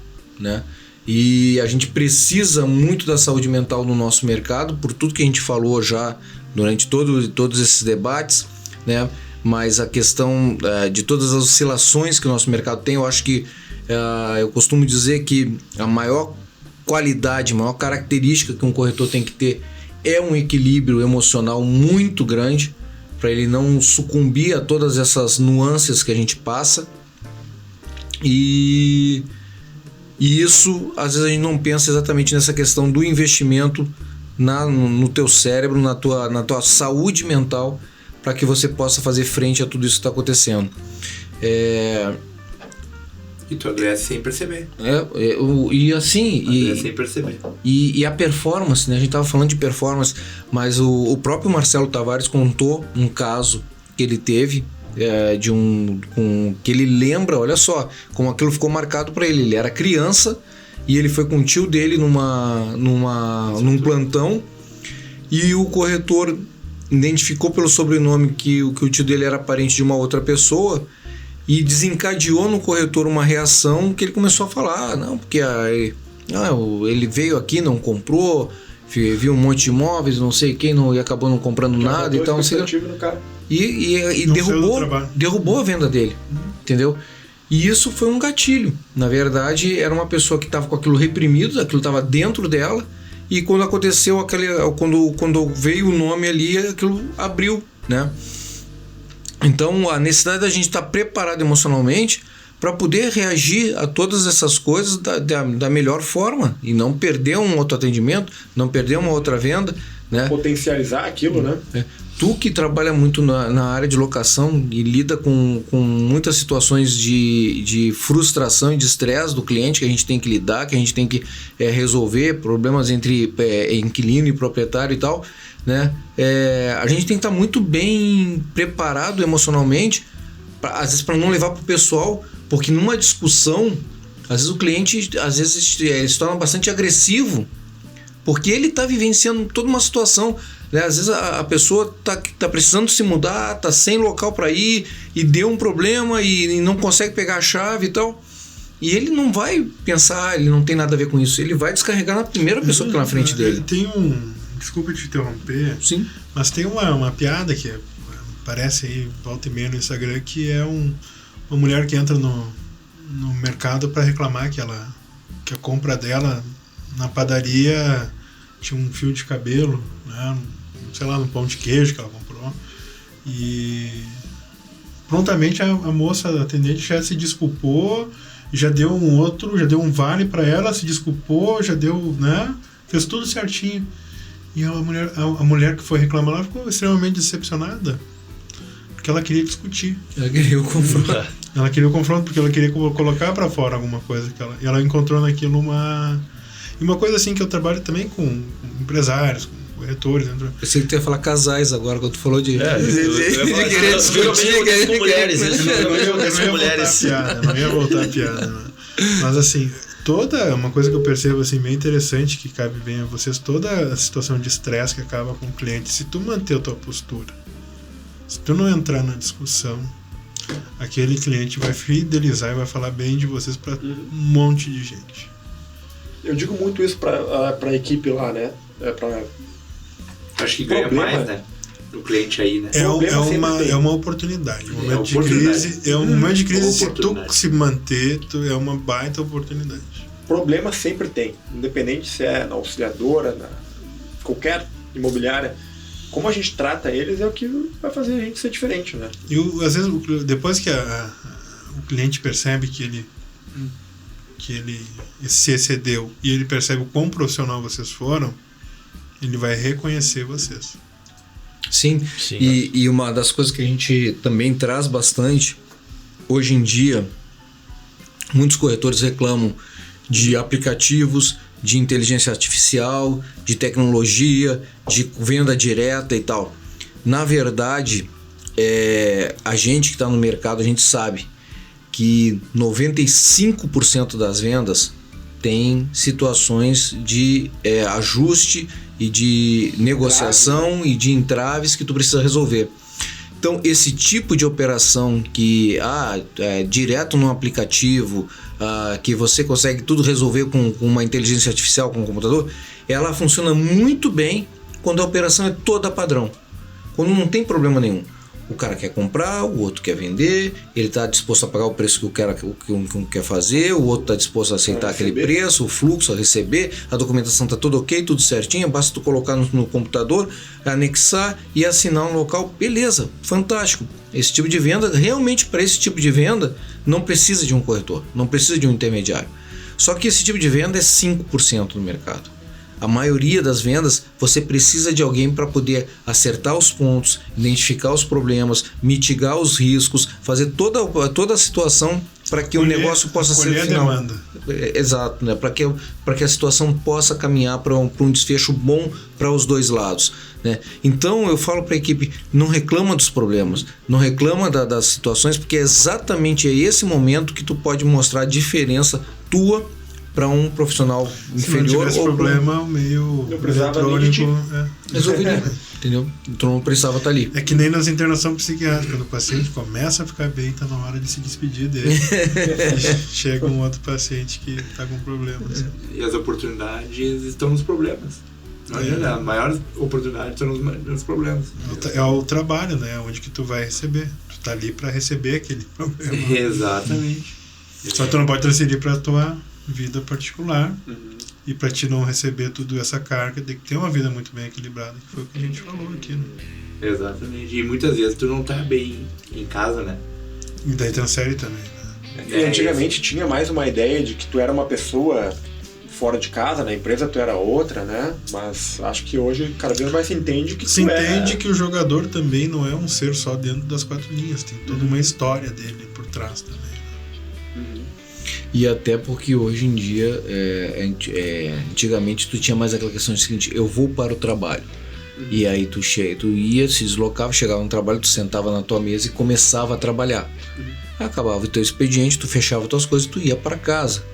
né? E a gente precisa muito da saúde mental no nosso mercado, por tudo que a gente falou já durante todos esses debates, né? Mas a questão de todas as oscilações que o nosso mercado tem, eu acho que eu costumo dizer que a maior qualidade, a maior característica que um corretor tem que ter é um equilíbrio emocional muito grande, para ele não sucumbir a todas essas nuances que a gente passa. E isso, às vezes a gente não pensa exatamente nessa questão do investimento no teu cérebro, na tua saúde mental, para que você possa fazer frente a tudo isso que está acontecendo. E tu adoece sem perceber. E assim... Adoece sem perceber. E a performance, né? A gente tava falando de performance, mas o próprio Marcelo Tavares contou um caso que ele teve, que ele lembra, olha só, como aquilo ficou marcado para ele. Ele era criança e ele foi com o tio dele num plantão, e o corretor identificou pelo sobrenome que o tio dele era parente de uma outra pessoa, e desencadeou no corretor uma reação que ele começou a falar, não, porque ele veio aqui, não comprou, viu um monte de imóveis, não sei quem, e acabou não comprando nada e tal, não sei. E derrubou a venda dele, entendeu? E isso foi um gatilho. Na verdade, era uma pessoa que estava com aquilo reprimido, aquilo estava dentro dela, e quando aconteceu quando veio o nome ali, aquilo abriu, né? Então, a necessidade da gente estar preparado emocionalmente para poder reagir a todas essas coisas da melhor forma e não perder um outro atendimento, não perder uma outra venda, né? Potencializar aquilo, né? Tu que trabalha muito na área de locação e lida com muitas situações de frustração e de estresse do cliente que a gente tem que lidar, que a gente tem que resolver, problemas entre inquilino e proprietário e tal, né? A gente tem que estar muito bem preparado emocionalmente, às vezes para não levar para o pessoal, porque numa discussão, às vezes o cliente ele se torna bastante agressivo, porque ele está vivenciando toda uma situação, né? Às vezes a pessoa tá precisando se mudar, tá sem local para ir e deu um problema e não consegue pegar a chave e tal. E ele não vai pensar, ele não tem nada a ver com isso. Ele vai descarregar na primeira pessoa que tá na frente dele. Tem desculpa te interromper. Sim. Mas tem uma piada que aparece aí, volta e meia no Instagram, que é uma mulher que entra no mercado para reclamar que a compra dela na padaria tinha um fio de cabelo, né? Sei lá, no pão de queijo que ela comprou. E prontamente a moça atendente já se desculpou, já deu um vale para ela, se desculpou, já deu, né? Fez tudo certinho. E a mulher que foi reclamar, ela ficou extremamente decepcionada, porque ela queria discutir. Ela queria o confronto. Ela queria o confronto porque ela queria colocar para fora alguma coisa e ela encontrou naquilo uma coisa assim que eu trabalho também com empresários, com corretores. Eu sei que tu ia falar casais agora, quando tu falou de querer discutir com mulheres. Não ia voltar a piada. Né? Mas assim, uma coisa que eu percebo assim, bem interessante, que cabe bem a vocês, toda a situação de estresse que acaba com o cliente, se tu manter a tua postura, se tu não entrar na discussão, aquele cliente vai fidelizar e vai falar bem de vocês para um monte de gente. Eu digo muito isso para a equipe lá, né? Acho que ganha mais, né? O cliente aí, né? É uma oportunidade. Um momento de crise, se tu se manter, é uma baita oportunidade. Problema sempre tem, independente se é na auxiliadora, na qualquer imobiliária. Como a gente trata eles é o que vai fazer a gente ser diferente, né? E às vezes, depois que o cliente percebe que ele se excedeu e ele percebe o quão profissional vocês foram, ele vai reconhecer vocês. Sim. E uma das coisas que a gente também traz bastante, hoje em dia, muitos corretores reclamam de aplicativos, de inteligência artificial, de tecnologia, de venda direta e tal. Na verdade, a gente que está no mercado, a gente sabe que 95% das vendas tem situações de ajuste e de negociação e de entraves que tu precisa resolver. Então, esse tipo de operação que direto no aplicativo, que você consegue tudo resolver com uma inteligência artificial, com um computador, ela funciona muito bem quando a operação é toda padrão, quando não tem problema nenhum. O cara quer comprar, o outro quer vender, ele está disposto a pagar o preço que o cara quer fazer, o outro está disposto a aceitar aquele preço, o fluxo, a receber, a documentação está tudo ok, tudo certinho, basta tu colocar no computador, anexar e assinar um local, beleza, fantástico. Esse tipo de venda, realmente para esse tipo de venda, não precisa de um corretor, não precisa de um intermediário. Só que esse tipo de venda é 5% no mercado. A maioria das vendas, você precisa de alguém para poder acertar os pontos, identificar os problemas, mitigar os riscos, fazer toda a situação que o negócio possa ser final. Demanda. Exato, né? Para que a situação possa caminhar para um desfecho bom para os dois lados, né? Então eu falo para a equipe, não reclama dos problemas, não reclama das situações, porque é exatamente esse momento que tu pode mostrar a diferença tua para um profissional inferior. Se não tivesse problema, o meio eletrônico resolveria, entendeu? Tu não precisava estar ali. É que nem nas internações psiquiátricas, quando o paciente começa a ficar bem, tá na hora de se despedir dele. Chega um outro paciente que tá com problemas. E as oportunidades estão nos problemas. A maior oportunidade estão nos problemas. É o trabalho, né? Onde que tu vai receber. Tu tá ali para receber aquele problema. Exatamente. Só tu não pode transferir para tua vida particular. E para ti não receber tudo essa carga, tem que ter uma vida muito bem equilibrada, que foi o que a gente falou aqui, né? Exatamente. E muitas vezes tu não tá bem em casa, né? E daí transfere também, né? E antigamente tinha mais uma ideia de que tu era uma pessoa fora de casa, na empresa tu era outra, né? Mas acho que hoje cada vez mais se entende que que o jogador também não é um ser só dentro das quatro linhas, tem toda uma história dele por trás também. E até porque hoje em dia, antigamente tu tinha mais aquela questão de seguinte, eu vou para o trabalho. E aí tu ia, se deslocava, chegava no trabalho, tu sentava na tua mesa e começava a trabalhar. Acabava o teu expediente, tu fechava tuas coisas e tu ia para casa.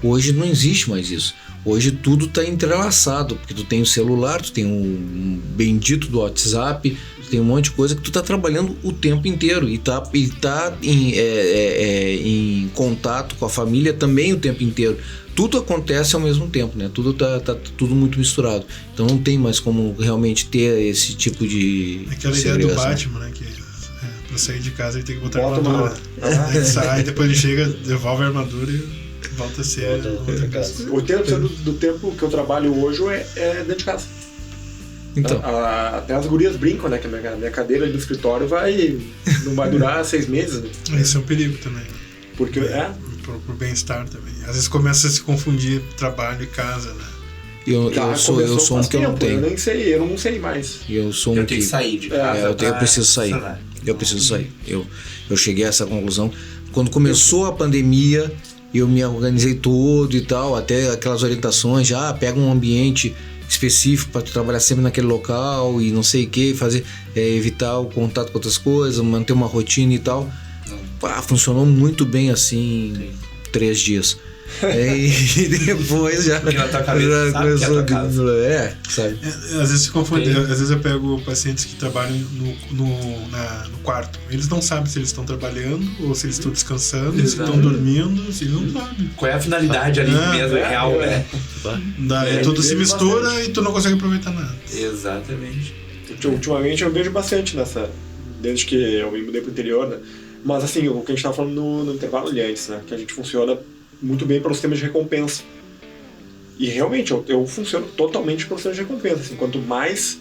Hoje não existe mais isso. Hoje tudo está entrelaçado, porque tu tem o celular, tu tem um bendito do WhatsApp, tu tem um monte de coisa que tu tá trabalhando o tempo inteiro e tá em contato com a família também o tempo inteiro. Tudo acontece ao mesmo tempo, né? Tudo tá tudo muito misturado. Então não tem mais como realmente ter esse tipo de aquela ideia do Batman, né? Que pra sair de casa ele tem que botar a armadura. Ele sai, depois ele chega, devolve a armadura e volta a ser outra casa. 80% do tempo que eu trabalho hoje é dentro de casa. Então. Até as gurias brincam, né? Que a minha cadeira do escritório não vai durar 6 meses. Né? Esse é um perigo também. Porque pro bem-estar também. Às vezes começa a se confundir trabalho e casa, né? Eu sou um que eu não tenho. Eu não sei mais. Eu sou um eu tenho que sair de casa. Eu preciso sair. Eu preciso sair. Eu cheguei a essa conclusão. Quando começou a pandemia, eu me organizei todo e tal, até aquelas orientações, pega um ambiente específico para tu trabalhar sempre naquele local e não sei o que, fazer, evitar o contato com outras coisas, manter uma rotina e tal. Funcionou muito bem assim, 3 dias. E depois já começou sabe? Às vezes se confunde. Às vezes eu pego pacientes que trabalham no quarto. Eles não sabem se eles estão trabalhando ou se eles estão descansando, se estão dormindo, se não sabem. Qual é a finalidade ali mesmo, real, né? Tudo se mistura e tu não consegue aproveitar nada. Exatamente. Ultimamente eu vejo bastante desde que eu me mudei pro interior, né? Mas assim, o que a gente tava falando no intervalo ali antes, né? Que a gente funciona muito bem para os sistemas de recompensa. E realmente, eu funciono totalmente para os sistemas de recompensa. Assim, quanto mais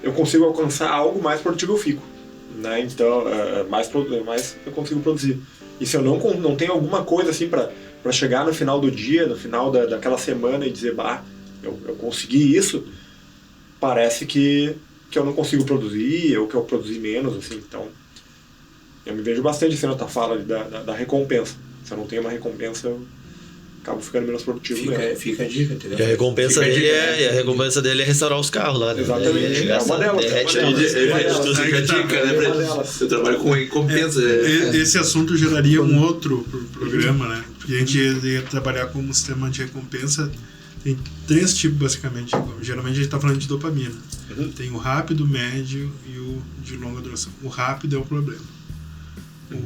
eu consigo alcançar algo, mais produtivo eu fico. Né? Então, mais eu consigo produzir. E se eu não tenho alguma coisa assim para chegar no final do dia, no final daquela semana e dizer, eu consegui isso, parece que eu não consigo produzir, ou que eu produzi menos, assim. Então, eu me vejo bastante assim na tua fala da recompensa. Se eu não tenho uma recompensa, eu acabo ficando menos produtivo mesmo. Fica a dica, entendeu? E a recompensa dele é restaurar os carros lá, né? Exatamente. É uma delas. Fica a dica, né? Eu trabalho com recompensa. Esse assunto geraria um outro programa, né? Porque a gente ia trabalhar com um sistema de recompensa. Tem 3 tipos, basicamente. Geralmente a gente está falando de dopamina. Tem o rápido, o médio e o de longa duração. O rápido é o problema.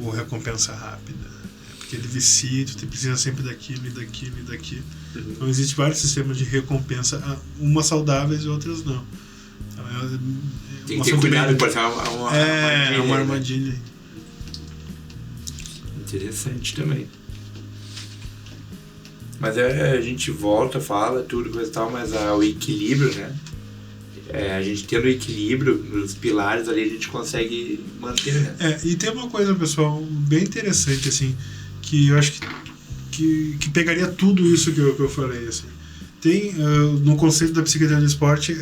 O recompensa rápida. Porque ele vicia, tu precisa sempre daquilo e daquilo e daquilo. Então existem vários sistemas de recompensa, umas saudáveis e outras não. Então, tem que ter cuidado, pode ser uma armadilha. Interessante também. Mas a gente volta, fala tudo, coisa e tal, mas o equilíbrio, né? A gente tendo o equilíbrio nos pilares ali, a gente consegue manter, né? E tem uma coisa, pessoal, bem interessante, assim, que eu acho que pegaria tudo isso que eu falei, assim. Tem, no conceito da psiquiatria do esporte,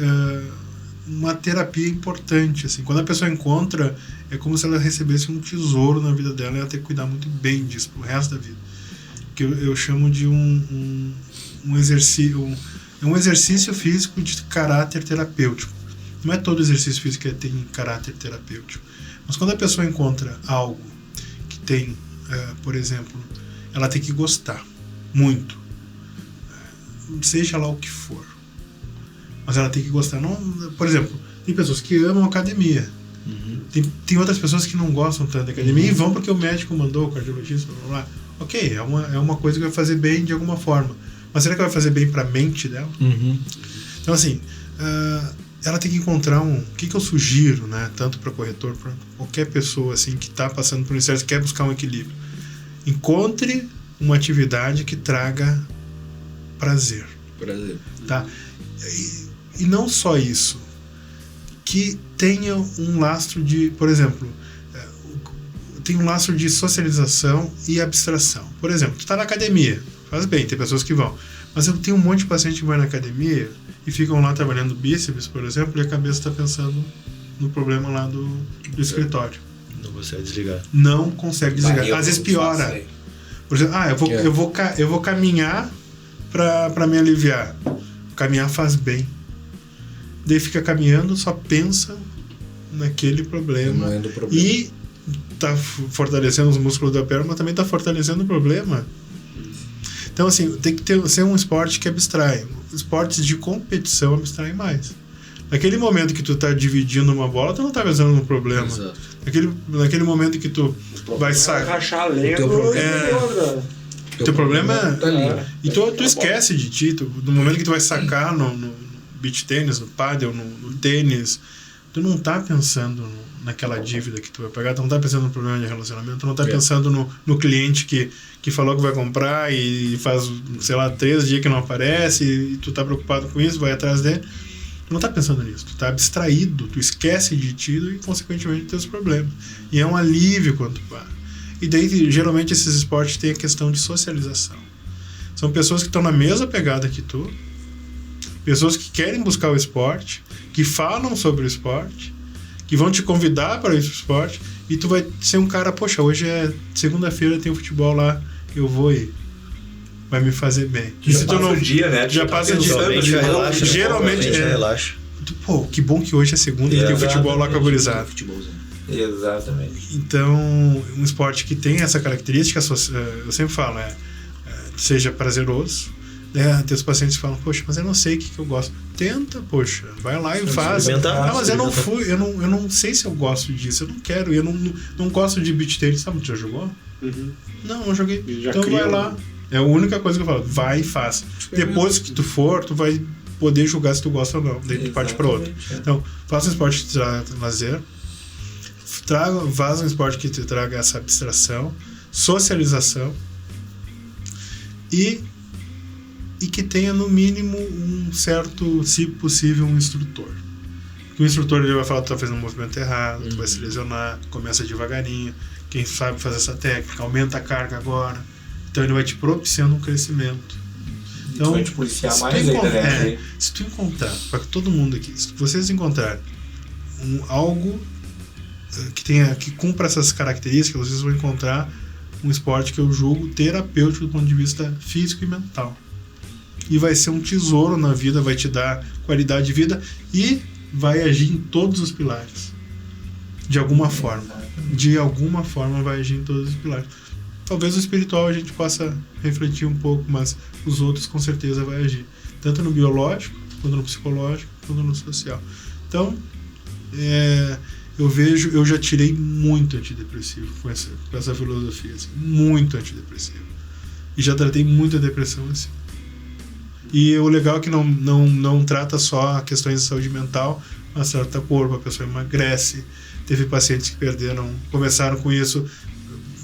uma terapia importante, assim. Quando a pessoa encontra, é como se ela recebesse um tesouro na vida dela e ela tem que cuidar muito bem disso pro resto da vida. Que eu chamo de um exercício físico de caráter terapêutico. Não é todo exercício físico que tem caráter terapêutico. Mas quando a pessoa encontra algo que tem, por exemplo, ela tem que gostar muito, seja lá o que for, mas ela tem que gostar. Não, por exemplo, tem pessoas que amam academia, tem outras pessoas que não gostam tanto da academia e vão porque o médico mandou, o cardiologista, blá, blá, blá. Ok, é uma coisa que vai fazer bem de alguma forma, mas será que vai fazer bem para a mente dela? Então, assim, ela tem que encontrar o que eu sugiro, né, tanto para corretor, para qualquer pessoa assim que está passando por isso, quer buscar um equilíbrio. Encontre uma atividade que traga prazer. Tá? E não só isso, que tenha um lastro de, por exemplo, tem um lastro de socialização e abstração. Por exemplo, tu está na academia, faz bem, tem pessoas que vão, mas eu tenho um monte de paciente que vai na academia e ficam lá trabalhando bíceps, por exemplo, e a cabeça está pensando no problema lá do escritório. Não consegue desligar. Não consegue desligar. Às vezes piora. Por exemplo, eu vou caminhar para me aliviar. Caminhar faz bem. Daí fica caminhando, só pensa naquele problema. E tá fortalecendo os músculos da perna, mas também tá fortalecendo o problema. Então, assim, tem que ser um esporte que abstrai. Esportes de competição abstraem mais. Naquele momento que tu tá dividindo uma bola, tu não tá pensando no problema. Exato. Naquele momento que tu vai sacar. Rachar lento. Teu problema tá ali. E tu esquece de ti. No momento que tu vai sacar no beach tênis, no paddle, no tênis, tu não tá pensando naquela dívida que tu vai pagar, tu não tá pensando no problema de relacionamento, tu não tá pensando no cliente que falou que vai comprar e faz, sei lá, 3 dias que não aparece e tu tá preocupado com isso, vai atrás dele. Tu não tá pensando nisso, tu tá abstraído, tu esquece de ti e consequentemente dos teus problemas. E é um alívio quando tu para. E daí, geralmente, esses esportes têm a questão de socialização. São pessoas que estão na mesma pegada que tu, pessoas que querem buscar o esporte, que falam sobre o esporte, que vão te convidar para esse esporte, e tu vai ser um cara, poxa, hoje é segunda-feira, tem o futebol lá, eu vou ir. Vai me fazer bem. E se tu não o dia, né? Já passa o dia. Geralmente relaxa. Pô, que bom que hoje é segunda e tem o futebol lá com a gurizada. Exatamente. Então, um esporte que tem essa característica, eu sempre falo, seja prazeroso, né? Tem os pacientes que falam, poxa, mas eu não sei o que eu gosto. Tenta, poxa, vai lá e faz. Mas eu não sei se eu gosto disso, eu não quero, eu não gosto de beach tennis. Sabe, tu já jogou? Não joguei. Então vai lá. É a única coisa que eu falo, vai e faz. Depois que tu for, tu vai poder julgar se tu gosta ou não. Daí tu parte para outro. Então, faça um esporte que te traga lazer, vaza um esporte que te traga essa abstração, socialização e que tenha no mínimo um certo, se possível, um instrutor. Porque o instrutor ele vai falar que tu tá fazendo um movimento errado, tu vai se lesionar, começa devagarinho, quem sabe fazer essa técnica, aumenta a carga agora. Então ele vai te propiciando um crescimento. Então, vai te policiar mais ainda, né? Se tu encontrar, para todo mundo aqui, se vocês encontrarem algo que cumpra essas características, vocês vão encontrar um esporte que eu julgo terapêutico do ponto de vista físico e mental. E vai ser um tesouro na vida, vai te dar qualidade de vida e vai agir em todos os pilares. De alguma forma. De alguma forma vai agir em todos os pilares. Talvez o espiritual a gente possa refletir um pouco, mas os outros com certeza vai agir. Tanto no biológico, quanto no psicológico, quanto no social. Então, eu já tirei muito antidepressivo com essa filosofia. Assim, muito antidepressivo. E já tratei muita depressão assim. E o legal é que não trata só questões de saúde mental, mas trata corpo, a pessoa emagrece. Teve pacientes que começaram com isso,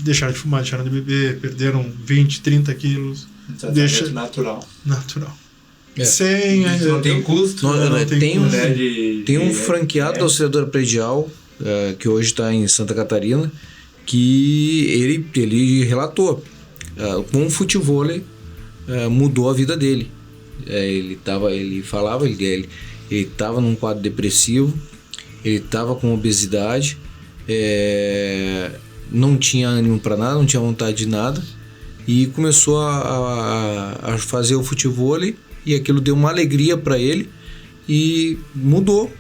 deixaram de fumar, deixaram de beber, perderam 20, 30 quilos. Natural. Sem... Não tem custo. Tem um franqueado da auxiliadora predial, que hoje está em Santa Catarina, que ele relatou como o futevôlei mudou a vida dele. Ele falava, Ele estava num quadro depressivo, ele estava com obesidade, não tinha ânimo para nada, não tinha vontade de nada, e começou a fazer o futevôlei, e aquilo deu uma alegria para ele e mudou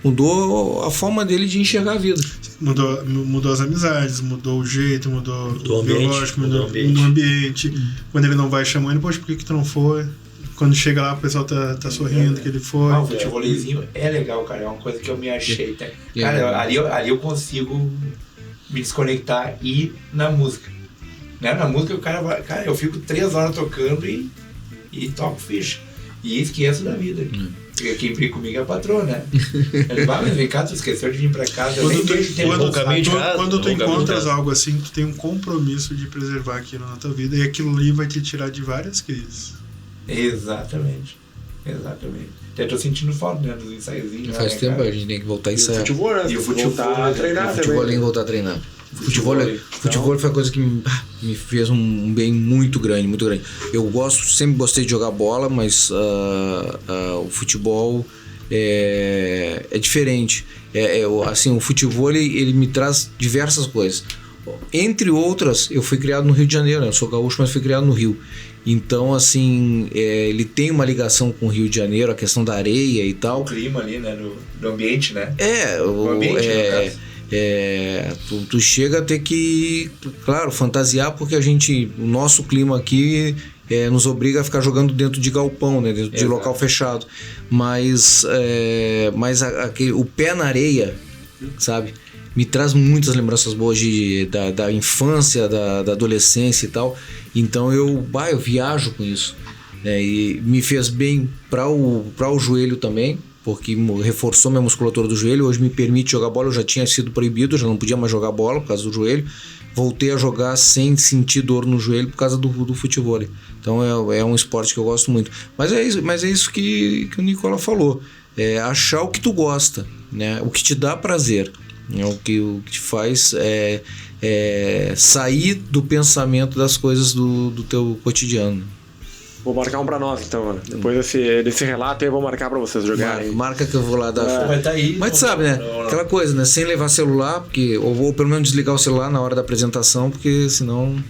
a forma dele de enxergar a vida. Mudou as amizades, mudou o jeito, mudou o biológico, mudou o ambiente. Quando ele não vai chamando, poxa, por que tu não foi? Quando chega lá, o pessoal tá sorrindo que ele foi. O futevôleizinho é legal, cara. É uma coisa que eu me achei. Tá? Cara, ali eu consigo me desconectar e ir na música. Né? Na música o cara vai... Cara, eu fico 3 horas tocando e toco ficha. E esqueço da vida. Porque quem brinca comigo é a patroa, né? Ele vai, mas vem cá, tu esqueceu de vir pra casa. Quando tu encontras algo assim, tu tem um compromisso de preservar aquilo na tua vida, e aquilo ali vai te tirar de várias crises. Exatamente. Até tô sentindo falta, né, dos ensaiozinhos. Faz tempo, a gente tem que voltar a ensaiar. E o futebol a treinar também. Tem que voltar a treinar. Futebol foi uma coisa que me fez um bem muito grande, muito grande. Eu sempre gostei de jogar bola, mas o futebol é diferente. Assim, o futebol ele me traz diversas coisas. Entre outras, eu fui criado no Rio de Janeiro, né? Eu sou gaúcho, mas fui criado no Rio. Então, assim, ele tem uma ligação com o Rio de Janeiro, a questão da areia e tal. O clima ali, né? Do ambiente, né? O ambiente, no caso. Tu chega a ter que, claro, fantasiar, porque o nosso clima aqui nos obriga a ficar jogando dentro de galpão, né, dentro de local fechado, mas o pé na areia, sabe, me traz muitas lembranças boas da infância, da adolescência e tal. Então eu viajo com isso, né, e me fez bem para o joelho também, porque reforçou minha musculatura do joelho. Hoje me permite jogar bola. Eu já tinha sido proibido, já não podia mais jogar bola por causa do joelho. Voltei a jogar sem sentir dor no joelho por causa do futebol. Então é um esporte que eu gosto muito. Mas é isso que o Nicola falou. Achar o que tu gosta, né? O que te dá prazer, né? O que te faz sair do pensamento das coisas do teu cotidiano. Vou marcar um pra nós, então, mano. Depois desse relato aí, eu vou marcar pra vocês jogarem. Marca que eu vou lá dar. Vai tá aí. Mas sabe, né? Aquela coisa, né? Sem levar celular, ou pelo menos desligar o celular na hora da apresentação, porque senão...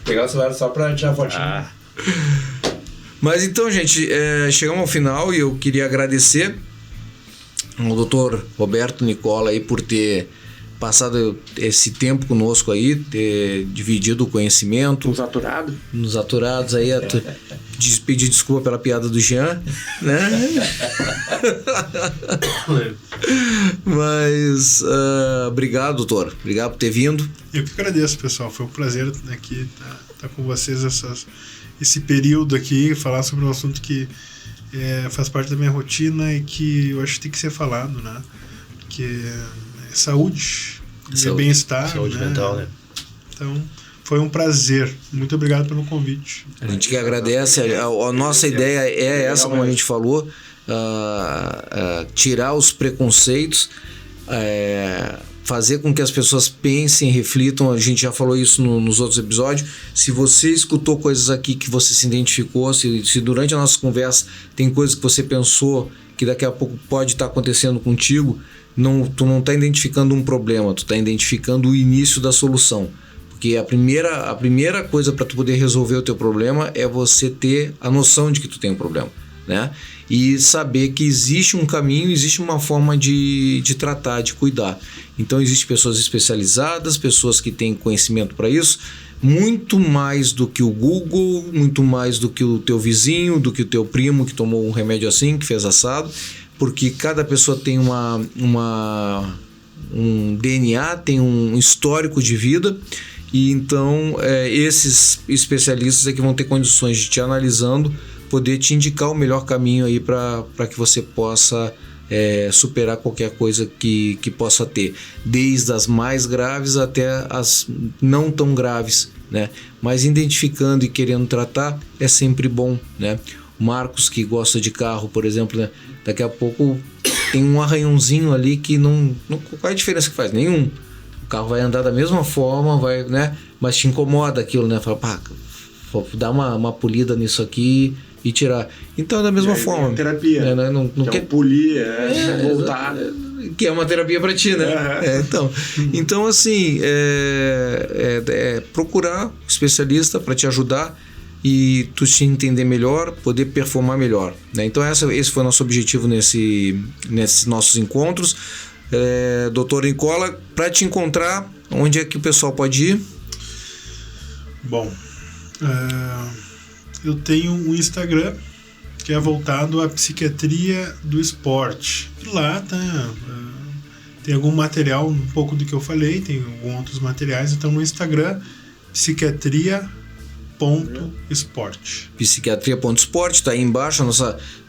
Pegar o celular só pra tirar fotinho. Mas então, gente, chegamos ao final e eu queria agradecer ao Dr. Roberto Nicola aí por ter passado esse tempo conosco aí, ter dividido o conhecimento. Nos aturados aí, pedir desculpa pela piada do Jean, né? Mas obrigado, doutor. Obrigado por ter vindo. Eu que agradeço, pessoal. Foi um prazer aqui estar com vocês esse período aqui, falar sobre um assunto que faz parte da minha rotina e que eu acho que tem que ser falado, né? Porque saúde e bem-estar. Saúde mental, né? Então, foi um prazer. Muito obrigado pelo convite. A gente que agradece. A nossa ideia é essa, como a gente falou, tirar os preconceitos, fazer com que as pessoas pensem, reflitam. A gente já falou isso nos outros episódios. Se você escutou coisas aqui que você se identificou, se durante a nossa conversa tem coisas que você pensou que daqui a pouco pode estar acontecendo contigo, tu não está identificando um problema, tu está identificando o início da solução. Porque a primeira coisa para tu poder resolver o teu problema é você ter a noção de que tu tem um problema, né? E saber que existe um caminho, existe uma forma de tratar, de cuidar. Então existem pessoas especializadas, pessoas que têm conhecimento para isso, muito mais do que o Google, muito mais do que o teu vizinho, do que o teu primo que tomou um remédio assim, que fez assado, porque cada pessoa tem um DNA, tem um histórico de vida, e então esses especialistas é que vão ter condições de te analisando, poder te indicar o melhor caminho aí para que você possa superar qualquer coisa que possa ter, desde as mais graves até as não tão graves, né? Mas identificando e querendo tratar é sempre bom, né? O Marcos, que gosta de carro, por exemplo, né? Daqui a pouco tem um arranhãozinho ali que não qual é a diferença que faz? Nenhum. O carro vai andar da mesma forma, né? Mas te incomoda aquilo, né? Fala, vou dar uma polida nisso aqui e tirar. Então, da mesma forma. Terapia. Né? Não que quer é polir, voltar. Que é uma terapia para ti, né? Então, assim, procurar um especialista para te ajudar e tu te entender melhor, poder performar melhor, né? Então esse foi o nosso objetivo nesses nossos encontros. Doutor Nicola, para te encontrar, onde é que o pessoal pode ir? Bom, eu tenho um Instagram que é voltado à psiquiatria do esporte. E lá tem algum material, um pouco do que eu falei, tem alguns outros materiais. Então no Instagram, psiquiatria.esporte. Psiquiatria.esporte, tá aí embaixo.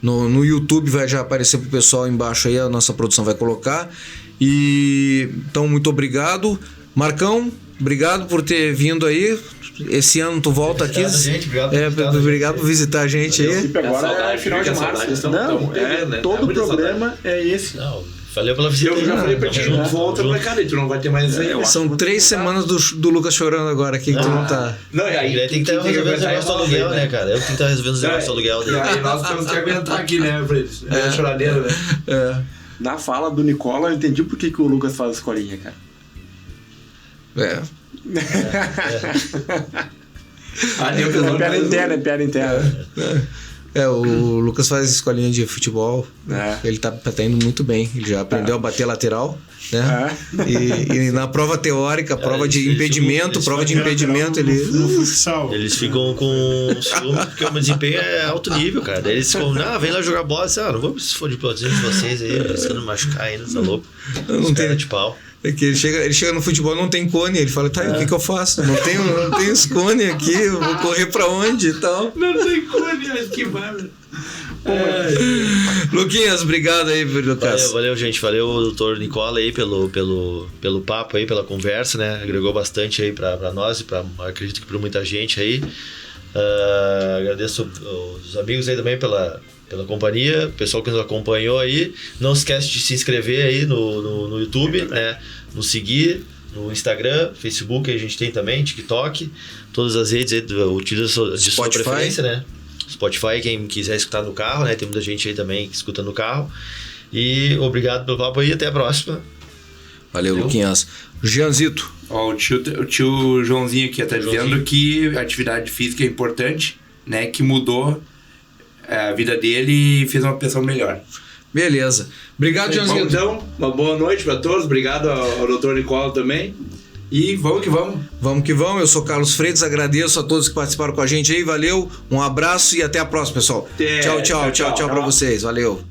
No YouTube vai já aparecer pro pessoal embaixo aí, a nossa produção vai colocar. Então, muito obrigado. Marcão, obrigado por ter vindo aí. Esse ano tu volta aqui. Obrigado por visitar a gente aí. Agora é final de março. Não, todo o programa é esse. Não, valeu pela visita. Eu já falei pra ti, volta pra cá, tu não vai ter mais aí. São 3 semanas do Lucas chorando agora aqui, que tu não tá. Não, e aí tem que estar resolvendo os negócios do aluguel, né, cara? Eu tenho que estar resolvendo os negócios do aluguel dele. Aí nós temos que aguentar aqui, né, pra eles. Choradeira, né? Na fala do Nicola, eu entendi por que o Lucas faz escolinha, cara. Piada interna. O Lucas faz escolinha de futebol. Ele tá indo muito bem. Ele já aprendeu a bater lateral, né? E na prova teórica, prova de impedimento, ele. No futsal. Eles ficam com ciúme porque o meu desempenho é alto nível, cara. Daí eles ficam, vem lá jogar bola. Não vou se for de plotzinho de vocês aí, riscando machucar ainda, tá louco? Não tem de pau. É que ele chega no futebol, não tem cone. Ele fala, o que eu faço? Não tenho os cone aqui, eu vou correr pra onde e tal. Não tem cone, que vale. Luquinhas, obrigado aí, Lucas. Valeu, gente. Valeu, doutor Nicola aí pelo papo aí, pela conversa, né? Agregou bastante aí pra nós e acredito que pra muita gente aí. Agradeço os amigos aí também pela companhia, o pessoal que nos acompanhou aí. Não esquece de se inscrever aí no YouTube, né? Nos seguir no Instagram, Facebook, a gente tem também, TikTok, todas as redes aí, utiliza de sua preferência, né? Spotify, quem quiser escutar no carro, né? Tem muita gente aí também que escuta no carro. E obrigado pelo papo aí, até a próxima. Valeu, Luquinhas. Jeanzito. O tio Joãozinho aqui tá dizendo que a atividade física é importante, né? Que mudou a vida dele e fez uma pessoa melhor. Beleza. Obrigado, Joãozinho. Então, uma boa noite para todos. Obrigado ao doutor Nicola também. E vamos que vamos. Vamos que vamos. Eu sou Carlos Freitas. Agradeço a todos que participaram com a gente aí. Valeu. Um abraço e até a próxima, pessoal. Tchau para vocês. Valeu.